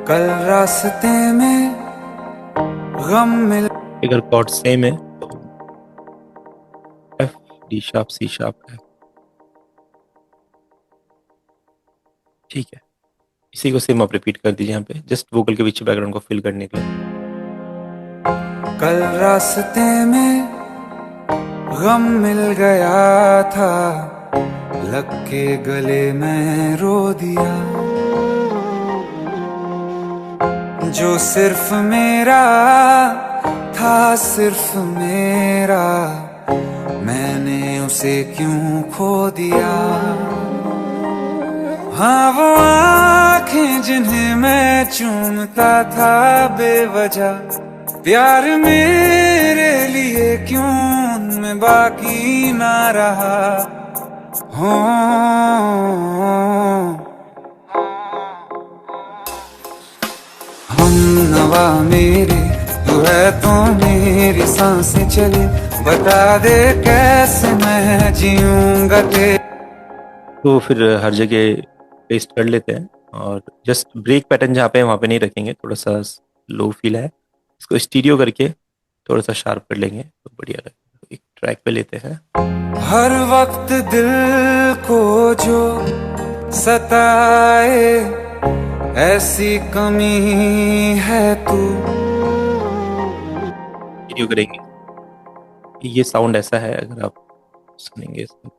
कल रास्ते में गम मिल। अगर कॉर्ड सेम है तो F D sharp C sharp है। ठीक है, इसी को सेम आप रिपीट कर दीजिए यहाँ पे, जस्ट वोकल के पीछे बैकग्राउंड को फिल करने के लिए। कल रास्ते में गम मिल गया था, लग के गले में रो दिया। जो सिर्फ मेरा था, सिर्फ मेरा, मैंने उसे क्यों खो दिया। हाँ वो आंखें जिन्हें मैं चूमता था बेवजह, प्यार मेरे लिए क्यों उनमें बाकी ना रहा। हो हम नवा मेरे, तू है तो मेरी सांसें चले, बता दे कैसे मैं जीऊंगा तेरे। तो फिर हर जगह पेस्ट कर लेते हैं और जस्ट ब्रेक पैटर्न जहाँ पे है वहाँ पे नहीं रखेंगे, थोड़ा सा लो फील है, इसको स्टीरियो करके थोड़ा सा शार्प कर लेंगे तो बढ़िया रहेगा। एक ट्रैक पे लेते हैं। हर वक्त दिल को जो सताए, ऐसी कमी है तू। स्टीरियो करेंगे, ये साउंड ऐसा है अगर आप सुनेंगे इसको।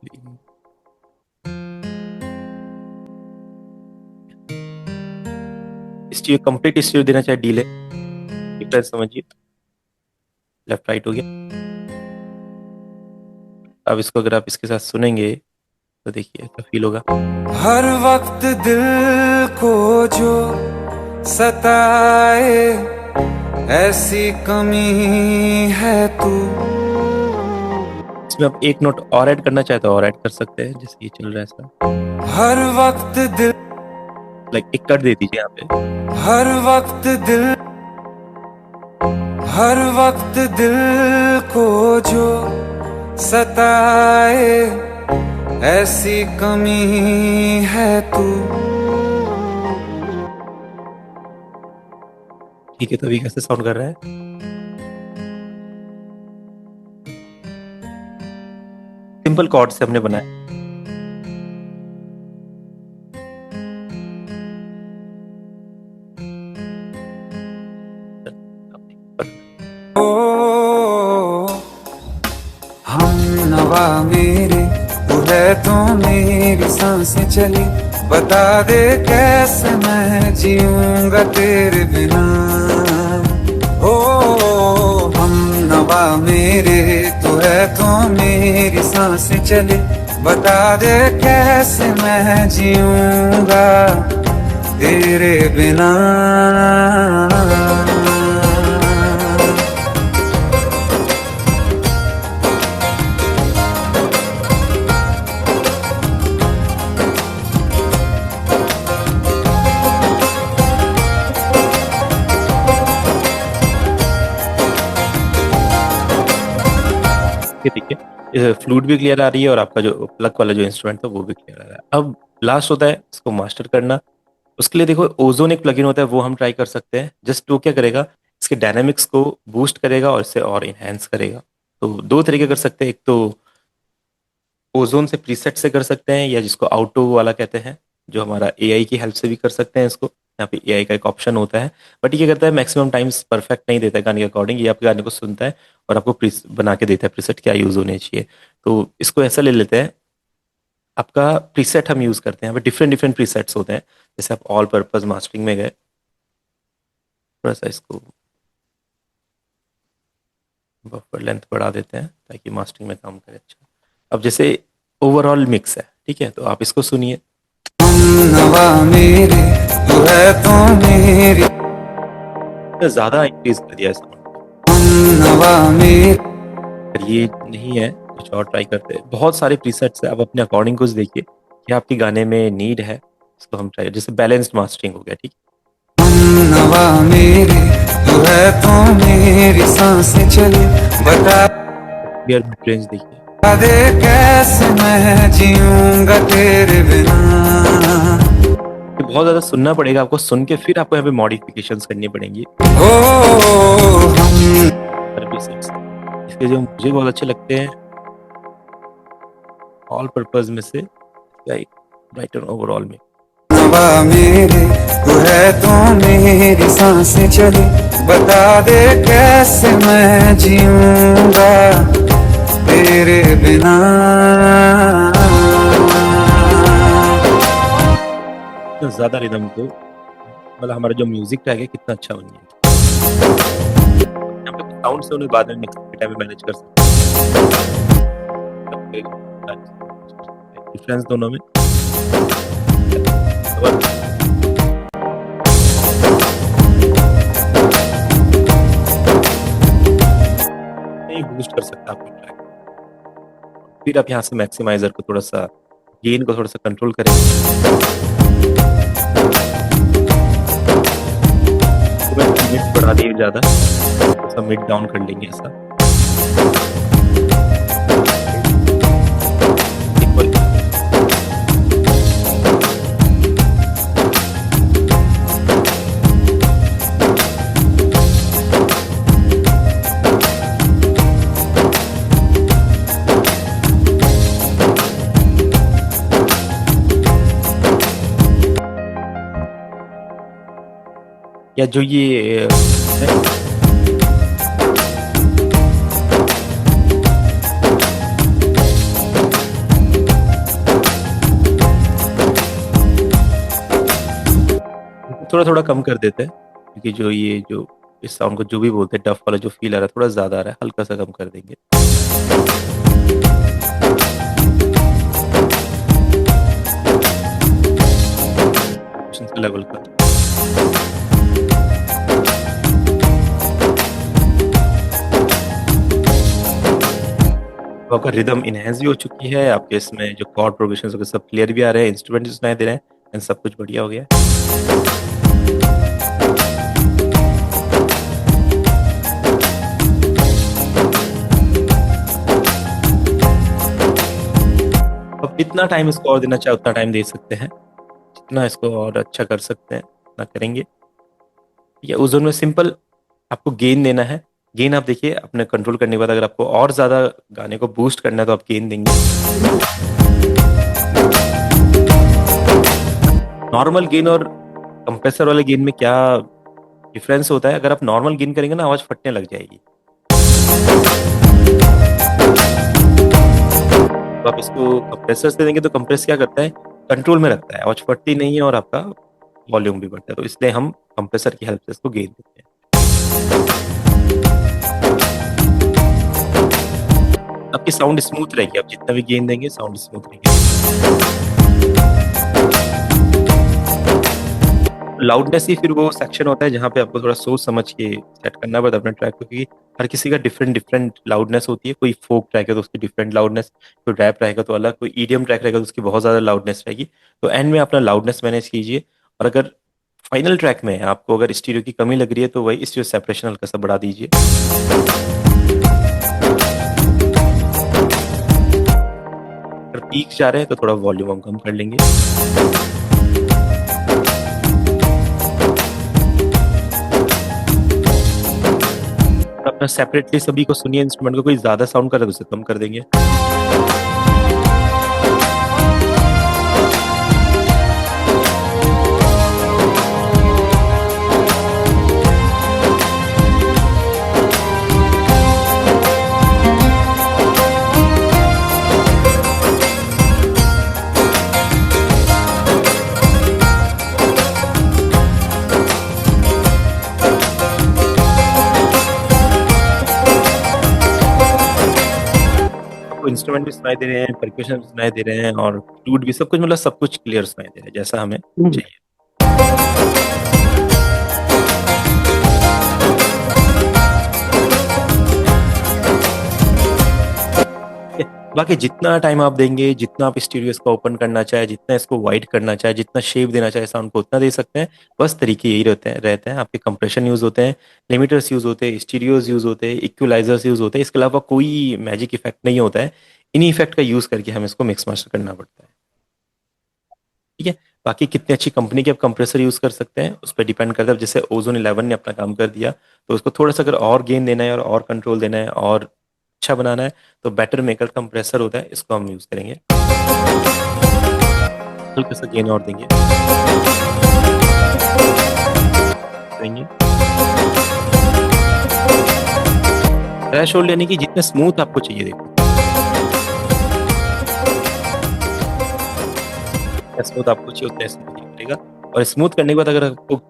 स्टीरियो कंप्लीट स्टीरियो देना चाहे डीले, डिफरेंस समझिए, लेफ्ट राइट हो गया। अब इसको अगर आप इसके साथ सुनेंगे तो देखिए ऐसा फील होगा। हर वक्त दिल को जो सताए ऐसी कमी है तू। इसमें आप एक नोट और ऐड करना चाहे तो और ऐड कर सकते हैं, जैसे ये चल रहा है ऐसा। हर वक्त दिल, लाइक एक कट दे दीजिए यहाँ पे। हर वक्त दिल, हर वक्त दिल को जो सताए ऐसी कमी है तू। ठीक है, तो अभी कैसे साउंड कर रहा है? सिंपल कॉर्ड से हमने बनाया। ओ हम नवा मेरे तू है तो मेरी सांसें चली, बता दे कैसे मैं जीऊंगा तेरे बिना। ओ हम नवा मेरे तू है तो मेरी सांसें चली, बता दे कैसे मैं जीऊंगा तेरे बिना। देखिए फ्लूट भी क्लियर आ रही है और आपका जो प्लग वाला जो इंस्ट्रूमेंट था वो भी क्लियर आ रहा है। अब लास्ट होता है इसको मास्टर करना। उसके लिए देखो ओजोन एक प्लगइन होता है, वो हम ट्राई कर सकते हैं। जस्ट वो क्या करेगा, इसके डायनामिक्स को बूस्ट करेगा और इसे और इनहेंस करेगा। तो दो तरीके कर सकते हैं, एक तो ओजोन से प्रीसेट से कर सकते हैं, या जिसको आउटो वाला कहते हैं, जो हमारा एआई की हेल्प से भी कर सकते हैं इसको। यहाँ पे एआई का एक ऑप्शन होता है, बट ये क्या करता है मैक्सिमम टाइम्स परफेक्ट नहीं देता है गाने के अकॉर्डिंग। ये आपके गाने को सुनता है और आपको बना के देता है प्रीसेट क्या यूज होने चाहिए। तो इसको ऐसा ले लेते हैं, आपका प्रीसेट हम यूज करते हैं। यहाँ पे डिफरेंट डिफरेंट प्रीसेट्स होते हैं। जैसे आप ऑल पर्पज मास्टरिंग में गए, थोड़ा सा इसको बफर लेंथ बढ़ा देते हैं ताकि मास्टरिंग में काम करे अच्छा। अब जैसे ओवरऑल मिक्स है, ठीक है, तो आप इसको सुनिए। नवा मेरे तू है तो मेरी, ज्यादा इंक्रीज कर दिया साउंड, नवा मेरे। अगर ये नहीं है कुछ और ट्राई करते हैं। बहुत सारे प्रीसेट्स है, आप अपने अकॉर्डिंग कुछ देखिए क्या आपके गाने में नीड है, इसको हम ट्राई। जैसे बैलेंस्ड मास्टरिंग हो गया, ठीक नवा मेरे तू है तो मेरी सांसें चली, बता क्लियर मिड रेंज देखिए। दे कैसे मैं जीऊंगा तेरे बिना। ये बहुत ज्यादा सुनना पड़ेगा आपको, सुन के फिर आपको यहाँ पे मॉडिफिकेशंस करनी पड़ेंगी। ओ हम इसके जो मुझे बहुत अच्छे लगते हैं ऑल पर्पज में से राइट ओवरऑल में, नवा मेरे तू है तो मेरी सांसें चली, बता दे कैसे मैं जीऊंगा तेरे बिना। तो ज्यादा रिदम को मतलब हमारा जो म्यूजिक टैग है कितना अच्छा बन गया। यहाँ पे साउंड से उन्हें बाद में मिक्स के टाइम में मैनेज कर सकते हैं डिफरेंस दोनों में। बूस्ट कर सकता है आपको ट्रैक। फिर आप यहाँ से मैक्सिमाइजर को थोड़ा सा, गेन को थोड़ा सा कंट्रोल करें, मिड बढ़ा दिए ज्यादा, थोड़ा सा मिड डाउन कर लेंगे ऐसा। या जो ये थोड़ा थोड़ा कम कर देते हैं, क्योंकि जो ये जो इस साउंड को जो भी बोलते हैं डफ वाला जो फील आ रहा है थोड़ा ज्यादा आ रहा है, हल्का सा कम कर देंगे। तो आपका रिदम इनहेंस भी हो चुकी है, आपके इसमें जो कॉर्ड प्रोग्रेशन वगैरह सब क्लियर भी आ रहे हैं, इंस्ट्रूमेंट सुनाई दे रहे हैं, एंड सब कुछ बढ़िया हो गया है। अब जितना टाइम इसको और देना चाहे उतना टाइम दे सकते हैं, जितना इसको और अच्छा कर सकते हैं उतना करेंगे। या उस जोन में सिंपल आपको गेन देना है। गेन आप देखिए अपने कंट्रोल करने के बाद, अगर आपको और ज्यादा गाने को बूस्ट करना है तो आप गेन देंगे। नॉर्मल गेन और कंप्रेसर वाले गेन में क्या डिफरेंस होता है? अगर आप नॉर्मल गेन करेंगे ना, आवाज फटने लग जाएगी। तो आप इसको कंप्रेसर से देंगे तो कंप्रेस क्या करता है, कंट्रोल में रखता है, आवाज फटती नहीं है और आपका वॉल्यूम भी बढ़ता है। तो इसलिए हम कंप्रेसर की हेल्प से इसको गेन देते हैं। आपकी साउंड स्मूथ रहेगी, आप जितना भी गेन देंगे साउंड स्मूथ रहेगी। लाउडनेस ही फिर वो सेक्शन होता है जहाँ पे आपको थोड़ा सोच समझ के सेट करना पड़ता है अपने ट्रैक को, क्योंकि हर किसी का डिफरेंट डिफरेंट लाउडनेस होती है। कोई फोक ट्रैक है तो उसकी डिफरेंट लाउडनेस, कोई रैप रहेगा तो अलग, कोई ईडीएम ट्रैक रहेगा तो उसकी बहुत ज़्यादा लाउडनेस रहेगी। तो एंड में अपना लाउडनेस मैनेज कीजिए। और अगर फाइनल ट्रैक में आपको अगर स्टीरियो की कमी लग रही है तो वही स्टीरियो सेपरेशन हल्का सा बढ़ा दीजिए। अगर पीक जा रहे हैं तो थोड़ा वॉल्यूम हम कम कर लेंगे। अपना सेपरेटली सभी को सुनिए, इंस्ट्रूमेंट को कोई ज्यादा साउंड कर रहा है तो उसे कम कर देंगे। इंस्ट्रूमेंट भी सुनाई दे रहे हैं, परक्यूशन भी सुनाई दे रहे हैं, और फ्लूट भी, सब कुछ मतलब सब कुछ क्लियर सुनाई दे रहा है जैसा हमें चाहिए। बाकी जितना टाइम आप देंगे, जितना आप स्टीरियो इसका ओपन करना चाहे, जितना इसको वाइड करना चाहे, जितना शेप देना चाहे साउंड को, उतना दे सकते हैं। बस तरीके यही रहते हैं। आपके कंप्रेशन यूज होते हैं, लिमिटर्स यूज होते हैं, स्टीरियोज यूज होते हैं, इक्वलाइजर्स यूज होते हैं। इसके अलावा कोई मैजिक इफेक्ट नहीं होता है। इन्हीं इफेक्ट का यूज करके हम इसको मिक्स मास्टर करना पड़ता है। ठीक है। बाकी कितनी अच्छी कंपनी के आप कंप्रेसर यूज कर सकते हैं उस पर डिपेंड करता है। जैसे ओजोन 11 ने अपना काम कर दिया, तो उसको थोड़ा सा अगर और गेन देना है और कंट्रोल देना है और अच्छा बनाना है तो बेटर मेकर कंप्रेसर होता है, इसको हम यूज करेंगे। हल्का सा गेन और देंगे। थ्रेशोल्ड यानी कि जितने स्मूथ आपको चाहिए, देखो स्मूथ आपको चाहिए उतना स्मूथ करेगा। और स्मूथ करने के बाद अगर आपको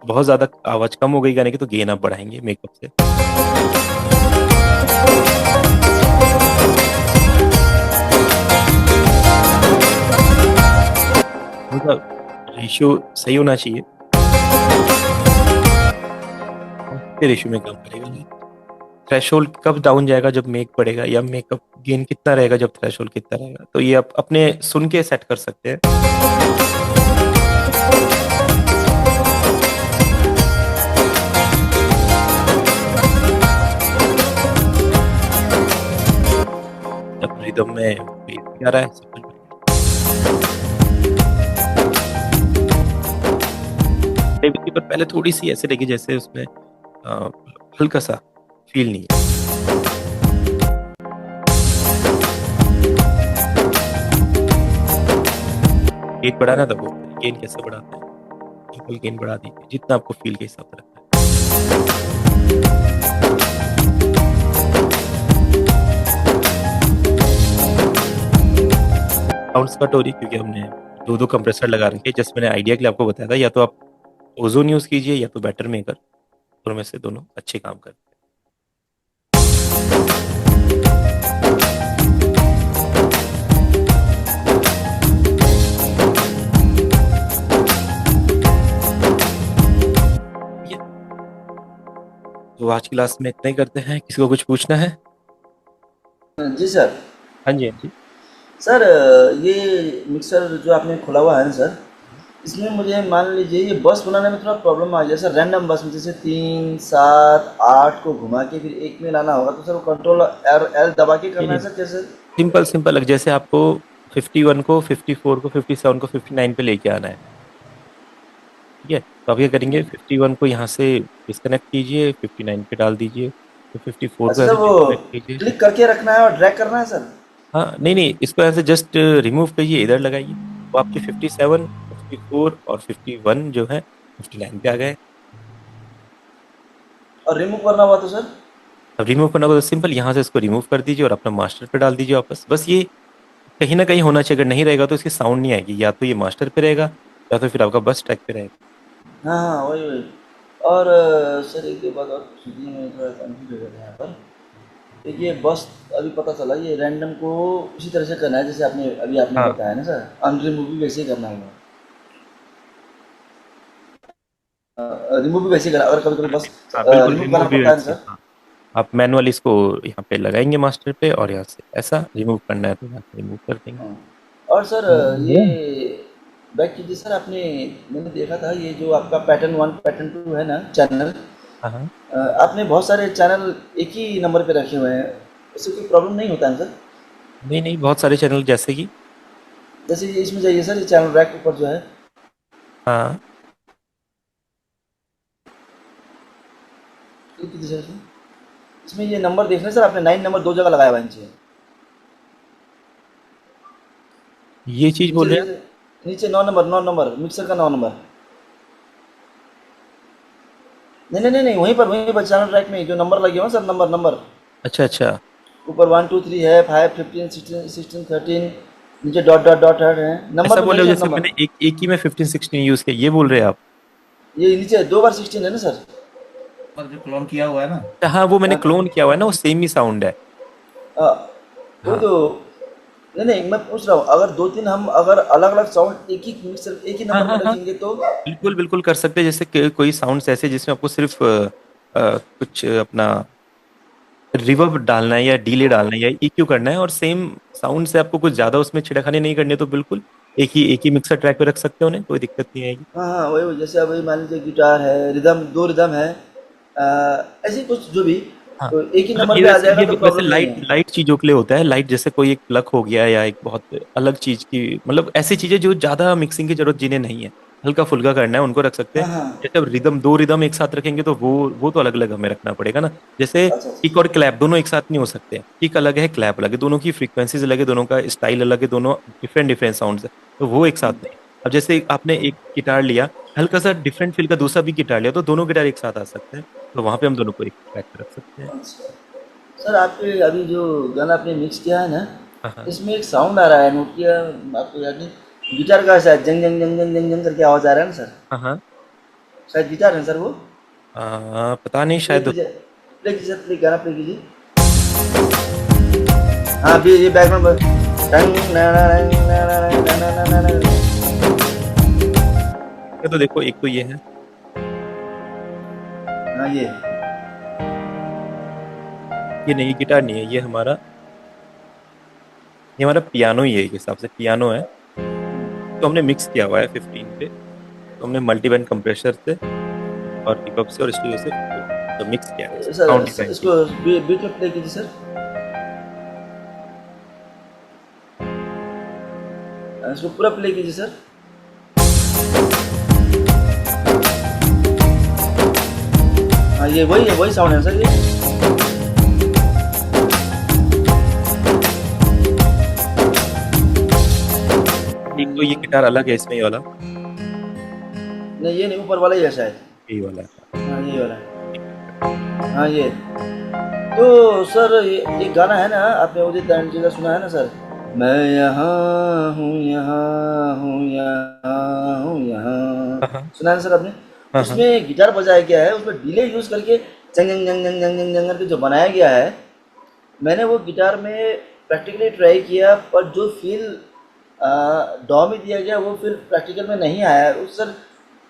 बहुत ज्यादा आवाज कम हो गई गाने की तो गेन आप बढ़ाएंगे मेकअप से। मतलब रेशियो सही होना चाहिए, रेशियो में काम करेगा। थ्रेशोल्ड कब डाउन जाएगा, जब मेक बढ़ेगा, या मेकअप गेन कितना रहेगा जब थ्रेशोल्ड कितना रहेगा, तो ये आप अपने सुन के सेट कर सकते हैं। जब रिदम में बेस आ रहा है सब कुछ पर पहले थोड़ी सी ऐसे लगी जैसे उसमें हल्का सा फील नहीं है। गेन बढ़ाना था, वो गेन कैसे बढ़ाते हैं, बिल्कुल गेन बढ़ा दीजिए जितना आपको फील के हिसाब से रखना है। साउंड कट हो रही क्योंकि हमने दो कंप्रेसर लगा रखे। जस्ट मैंने आइडिया के लिए आपको बताया था, या तो आप ओजोन यूज कीजिए या तो बेटर मेकर, दोनों में से दोनों अच्छे काम करते हैं। तो आज की क्लास में इतना ही करते हैं। किसी को कुछ पूछना है? जी सर। हाँ जी, हाँ जी। सर ये मिक्सर जो आपने खोला हुआ है ना सर, इसमें मुझे मान लीजिए ये बस बनाने में थोड़ा प्रॉब्लम आ गया सर। रैंडम बस में जैसे 3 7 8 को घुमा के फिर एक में लाना होगा, तो सर वो कंट्रोल एल एल दबा के नहीं करना है नहीं, सर कैसे? सिंपल सिंपल, जैसे आपको 51 को 54 को 57 को 59 पे लेके आना है, ठीक है? तो आप क्या करेंगे, 51 को यहाँ से डिस्कनेक्ट कीजिए, 59 पे डाल दीजिए, तो 54 को अच्छा सर, ऐसे वो डिस्कनेक्ट कीजिए। क्लिक करके रखना है और ड्रैग करना है सर? हाँ नहीं नहीं, इसको ऐसे जस्ट रिमूव कीजिए, इधर लगाइए, तो आपके 57 54 और 51 जो है 59 पे आ गए। और रिमूव करना हुआ तो सर? अब रिमूव करना होगा तो सिंपल यहाँ से इसको रिमूव कर दीजिए और अपना मास्टर पे डाल दीजिए वापस। बस ये कहीं ना कहीं होना चाहिए, अगर नहीं रहेगा तो इसकी साउंड नहीं आएगी, या तो ये मास्टर पे रहेगा या तो फिर आपका बस ट्रैक पे रहेगा। हाँ हाँ, वही वही। और सर एक बात और पूछनी है, थोड़ा कंफ्यूज हो गया था यहाँ पर। देखिए बस अभी पता चला ये रैंडम को उसी तरह से करना है जैसे आपने हाँ बताया ना सर, अनरिमूव भी वैसे ही करना होगा। रिमूव भी वैसे ही करना, अगर कभी कभी बस हाँ बिल्कुल, रिमूव करना रिमूव भी पड़ता है ना वैसे, सर? हाँ। आप मैनुअली इसको यहाँ पे लगाएंगे मास्टर पे, और यहाँ से ऐसा रिमूव करना है तो यहाँ से रिमूव कर देंगे। हाँ। और सर ये बैक कीजिए सर। मैंने देखा था ये जो आपका पैटर्न 1 पैटर्न 2 है ना चैनल, हाँ हाँ। आपने बहुत सारे चैनल एक ही नंबर पे रखे हुए हैं, उससे कोई प्रॉब्लम नहीं होता है सर? नहीं नहीं, बहुत सारे चैनल जैसे कि, जैसे ये इसमें जाइए सर, ये चैनल रैक ऊपर जो है, हाँ क्लिक कीजिए सर इसमें। इसमें ये नंबर देख रहे हैं सर, आपने 9 नंबर 2 जगह लगाया हुआ है नीचे। ये चीज नीचे बोल रहे हैं देखिए, नीचे 9 नंबर मिक्सर का 9 नंबर। नहीं नहीं नहीं नहीं, वहीं पर चैनल ट्रैक में जो नंबर लगे हो सर, नंबर नंबर आप? अच्छा अच्छा। ऊपर 1 2 3 है, 5 15 16 13, नीचे डॉट डॉट डॉट है, नंबर ऐसा तो बोल नहीं रहे हो सर, जैसे नंबर। मैंने एक एक ही में 15 16 यूज किया, ये बोल रहे हैं आप? ये नीचे 2 बार 16 है ना सर? पर जो क्लोन किया हुआ है ना। अच्छा, हाँ वो मैंने हाँ, क्लोन किया हुआ है ना, वो सेम ही साउंड है। वही हाँ तो। नहीं नहीं, मैं पूछ रहा हूँ, अगर 2 3 हम अगर अलग अलग साउंड एक ही मिक्सर एक ही हाँ नंबर हाँ पे हाँ, रखेंगे तो? बिल्कुल बिल्कुल कर सकते हैं। जैसे कोई साउंड्स ऐसे जिसमें आपको सिर्फ कुछ अपना रिवर्ब डालना है या डिले डालना है या EQ करना है, और सेम साउंड से आपको कुछ ज्यादा उसमें छिड़खानी नहीं करनी है, तो बिल्कुल एक ही मिक्सर ट्रैक पे रख सकते हो, उन्हें कोई दिक्कत नहीं आएगी। हाँ हाँ, वही वही। जैसे अभी मान लीजिए गिटार है, रिदम 2 रिदम है, ऐसे ही कुछ जो भी, हाँ तो एक ही मतलब नंबर ये पे आ वैसे जाएगा ये तो वैसे प्रॉब्लम नहीं लाइट है। लाइट चीजों के लिए होता है, लाइट जैसे कोई एक प्लग हो गया या एक बहुत अलग चीज की, मतलब ऐसी चीजें जो ज्यादा मिक्सिंग की जरूरत जिन्हें नहीं है, हल्का फुल्का करना है, उनको रख सकते हाँ हैं। हाँ। जैसे अब रिदम, दो रिदम एक साथ रखेंगे तो वो तो अलग अलग हमें रखना पड़ेगा ना। जैसे अच्छा अच्छा। किक और क्लैप दोनों एक साथ नहीं हो सकते, किक अलग है क्लैप अलग है, दोनों की फ्रीक्वेंसीज अलग है, दोनों का स्टाइल अलग है, दोनों डिफरेंट डिफरेंट साउंड है, तो वो एक साथ नहीं। अब जैसे आपने एक गिटार लिया, हल्का सा डिफरेंट फील का दूसरा भी गिटार लिया, तो दोनों गिटार एक साथ आ सकते हैं, तो वहां पे हम दोनों को एक ट्रैक पे रख सकते हैं। अच्छा सर, आपके अभी जो गाना आपने मिक्स किया है ना, हाँ हाँ। इसमें एक साउंड आ रहा है, नोट किया आपको याद नहीं? गिटार का शायद जंग जंग जंग जंग जंग जंग करके आवाज आ रहा है ना सर? हाँ हाँ। शायद गिटार है सर वो। पता नहीं, प्ले शायद। कीजिए, प्ले कीजिए सर, प्ले गाना प्ले कीजिए। हाँ, अभी ये बैकग्राउंड पर टंग ना ना ना ना ना ना ना ना ना ना। ये तो देखो, एक तो ये है, हाँ ये नहीं गिटार नहीं है, ये हमारा पियानो ही है, एक हिसाब से पियानो है। तो हमने मिक्स किया हुआ है 15 पे, तो हमने मल्टी बैंड कंप्रेसर से और रिवर्ब से और स्टूडियो से तो मिक्स किया है, साउंड सर, डिजाइन की। इसको बीच में प्ले कीजिए सर। इसको पूरा प्ले कीजिए सर। हाँ, ये वही साउंड है सर ये। एक तो ये गिटार अलग है इसमें, ये वाला, नहीं, ये नहीं, ऊपर वाला ही है शायद। यही वाला है। हाँ, ये वाला है। हाँ, ये। तो सर ये गाना है ना, आपने उदित नारायण जी का सुना है ना सर? मैं यहाँ हूँ, यहाँ हूँ, यहाँ हूँ, यहाँ। हाँ हाँ सुना है ना सर आपने? हाँ हाँ। उसमें गिटार बजाया गया है, उसमें डिले यूज करके जंग जंग जंग जंग जंग जंग जंग करके जो बनाया गया है, मैंने वो गिटार में प्रैक्टिकली ट्राई किया, पर जो फील डॉ में दिया गया वो फिर प्रैक्टिकल में नहीं आया उस सर।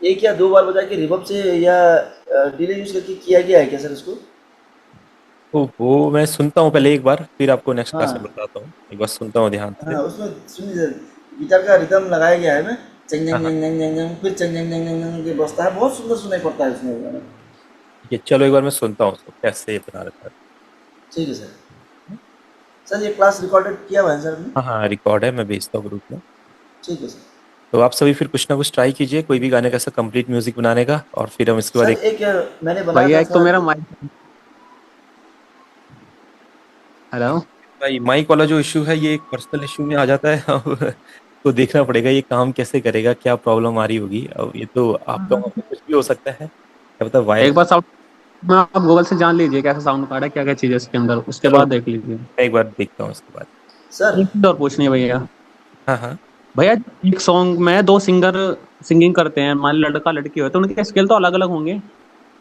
एक या दो बार बजा के रिवर्ब से या डिले यूज करके किया गया है क्या सर उसको? तो वो मैं सुनता हूँ पहले एक बार, फिर आपको नेक्स्ट क्लास में हाँ बताता हूँ। एक बार सुनता हूँ ध्यान से। हाँ, उसमें सुनिए सर, गिटार का रिदम लगाया गया है ना, चंग हाँ जंग हाँ, जंग जंग जंग जंग, फिर चंग जंग जंग जंग जंग के बजता है, बहुत सुंदर सुनाई पड़ता है उसमें वो गाना। ठीक है, चलो एक बार मैं सुनता हूँ उसको कैसे बना रखा ठीक है सर। है। सर ये क्लास रिकॉर्डेड किया हुआ है सर आपने? हाँ हाँ, रिकॉर्ड है, मैं भेजता हूँ ग्रुप में। ठीक है सर। तो आप सभी फिर कुछ ना कुछ ट्राई कीजिए, कोई भी गाने का ऐसा कंप्लीट म्यूजिक बनाने का, और फिर हम इसके बाद सर एक। एक मैंने बनाया भैया था एक तो सर। मेरा माइक। हेलो। भाई माइक वाला जो इशू है, ये एक पर्सनल इशू में आ जाता है अब तो देखना पड़ेगा ये काम कैसे करेगा, क्या प्रॉब्लम आ रही होगी। अब ये तो आपका वहाँ पे कुछ भी हो सकता है, क्या पता वायर। एक बार साउंड में आप गूगल से जान लीजिए कैसा साउंड कार्ड है, क्या क्या चीज़ है इसके अंदर, उसके चलो बाद मैं देख लीजिए। एक बार देखता हूँ इसके बाद। सर एक चीज और पूछनी है भैया। हाँ हाँ। भैया एक सॉन्ग में दो सिंगर सिंगिंग करते हैं, मान लो लड़का लड़की हो तो उनके स्केल तो अलग अलग होंगे।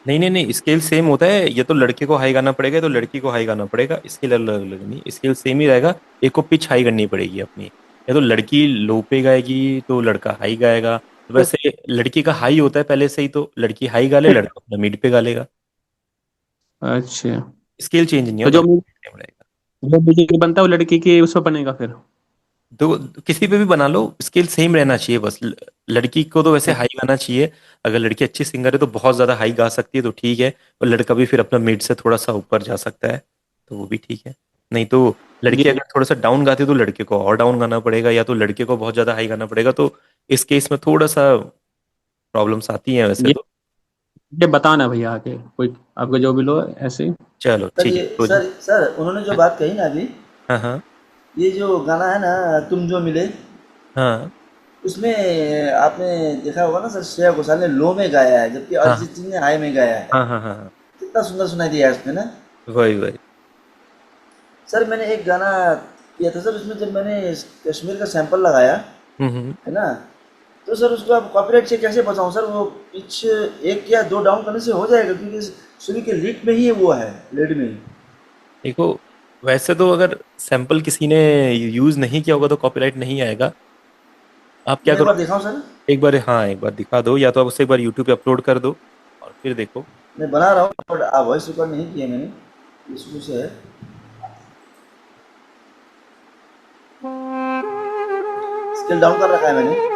नहीं नहीं नहीं, स्केल सेम होता है। ये तो लड़के को हाई गाना पड़ेगा, तो लड़की को हाई गाना पड़ेगा। स्केल अलग अलग नहीं, स्केल सेम ही रहेगा। एक को पिच हाई करनी पड़ेगी अपनी। या तो लड़की लो पे गाएगी तो लड़का हाई गाएगा। तो तो वैसे लड़की का हाई होता है पहले से ही, तो लड़की हाई गा ले, लड़का अपना मिड पे गा लेगा। अच्छा। स्केल चेंज नहीं तो होगा, जो सेम रहेगा। म्यूजिक बनता है वो लड़की की उस पर बनेगा फिर। तो किसी पे भी बना लो, स्केल सेम रहना चाहिए बस। लड़की को तो वैसे हाई गाना चाहिए। अगर लड़की अच्छी सिंगर है तो बहुत ज्यादा हाई गा सकती है, तो ठीक है। और लड़का भी फिर अपना मिड से थोड़ा सा ऊपर जा सकता है, तो वो भी ठीक है। नहीं तो लड़की ये अगर थोड़ा सा डाउन गाती है तो लड़के को और डाउन गाना पड़ेगा, या तो लड़के को बहुत ज्यादा हाई गाना पड़ेगा। तो इस केस में थोड़ा सा प्रॉब्लम्स आती हैं वैसे ये तो। ये बताना भैया आके कोई आपके जो भी लो ऐसे। चलो सर ठीक है, ये तो जी। सर उन्होंने जो बात कही ना अभी, हाँ हाँ ये जो गाना है ना, तुम जो मिले, हाँ उसमें आपने देखा होगा ना सर, श्रेया घोषाल ने लो में गाया है, जबकि हाँ अरिजीत सिंह ने हाई में गाया है। हाँ हाँ हाँ हाँ, कितना सुंदर सुनाई दिया है उसमें ना। वही वही। सर मैंने एक गाना किया था सर, उसमें जब मैंने कश्मीर का सैंपल लगाया, हम्म। है ना, तो सर उसको आप कॉपीराइट से कैसे बचाऊं सर? वो पिच एक या दो डाउन करने से हो जाएगा, क्योंकि सुरी के लीड में ही वो है, लीड में ही। देखो, वैसे तो अगर सैंपल किसी ने यूज नहीं किया होगा तो कॉपीराइट नहीं आएगा। आप क्या मैं एक करो, बार दिखाऊं सर? एक बार, हाँ एक बार दिखा दो, या तो आप उसे एक बार यूट्यूब पे अपलोड कर दो और फिर देखो। मैं बना रहा हूँ, बट वॉइस रिकॉर्ड नहीं किया मैंने, ये शुरू से है। स्केल डाउन कर रखा है मैंने।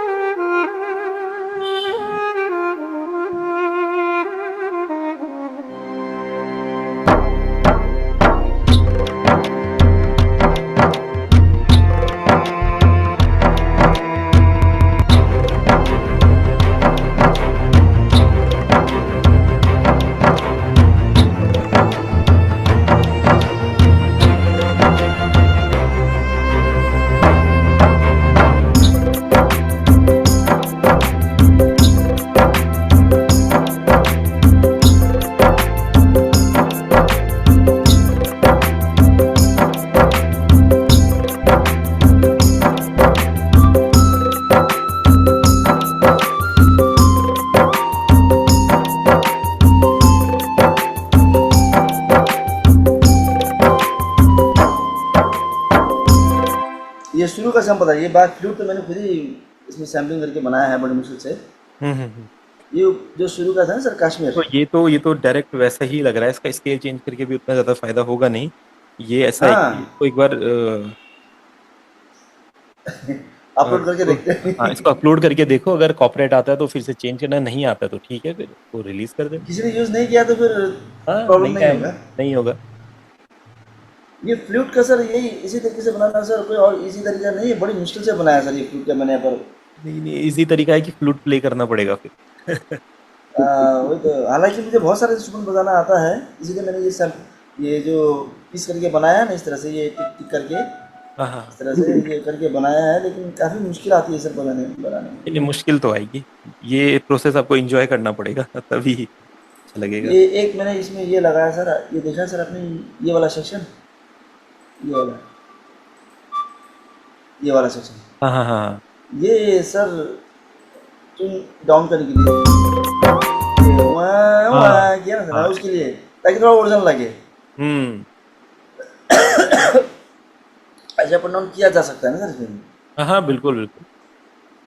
ये शुरू का सैंपल है, ये बात फ्लूट तो मैंने खुद ही इसमें सैम्पलिंग करके बनाया है बड़ी मुश्किल से। हम्म। ये जो शुरू का था ना सर, कश्मीर। तो ये तो डायरेक्ट वैसा ही लग रहा है, इसका स्केल चेंज करके भी उतना ज्यादा फायदा होगा नहीं। ये ऐसा है कि हाँ, इसको एक बार अपलोड करके इसको, देखते हाँ हैं। इसको अपलोड करके देखो। अगर कॉपीराइट आता है तो फिर से चेंज करना, नहीं आता है तो ठीक है, फिर वो रिलीज कर दे। किसी ने यूज़ नहीं किया तो फिर हाँ प्रॉब्लम नहीं नहीं आएगा, होगा। नहीं होगा। ये फ्लूट का सर यही इसी तरीके से बनाना सर, कोई और इजी तरीका नहीं है, बड़ी मुश्किल से बनाया सर ये फ्लूट का मैंने यहाँ पर। नहीं नहीं, इजी तरीका है कि फ्लूट प्ले करना पड़ेगा फिर वही तो, हालांकि मुझे बहुत सारे इंस्ट्रूमेंट बजाना आता है, इसीलिए मैंने ये सब, ये जो पीस करके बनाया है ना, इस तरह से ये टिक टिक करके हाँ हाँ, इस तरह से ये करके बनाया है, लेकिन काफ़ी मुश्किल आती है सर बनाने में। नहीं मुश्किल तो आएगी। ये प्रोसेस आपको एंजॉय करना पड़ेगा तभी अच्छा लगेगा। ये एक मैंने इसमें ये लगाया सर, ये देखा सर आपने, ये वाला सेक्शन, ये वाला, ये वाला सेक्शन, हाँ हाँ हाँ हाँ। ये सर ट्यून डाउन करने के लिए, ये वाह हाँ वाह किया ना सर, हाँ, उसके लिए, ताकि थोड़ा ओरिजिनल लगे। हम्म। ऐसे अप एंड डाउन किया जा सकता है ना सर इसमें? हाँ हाँ, बिल्कुल बिल्कुल।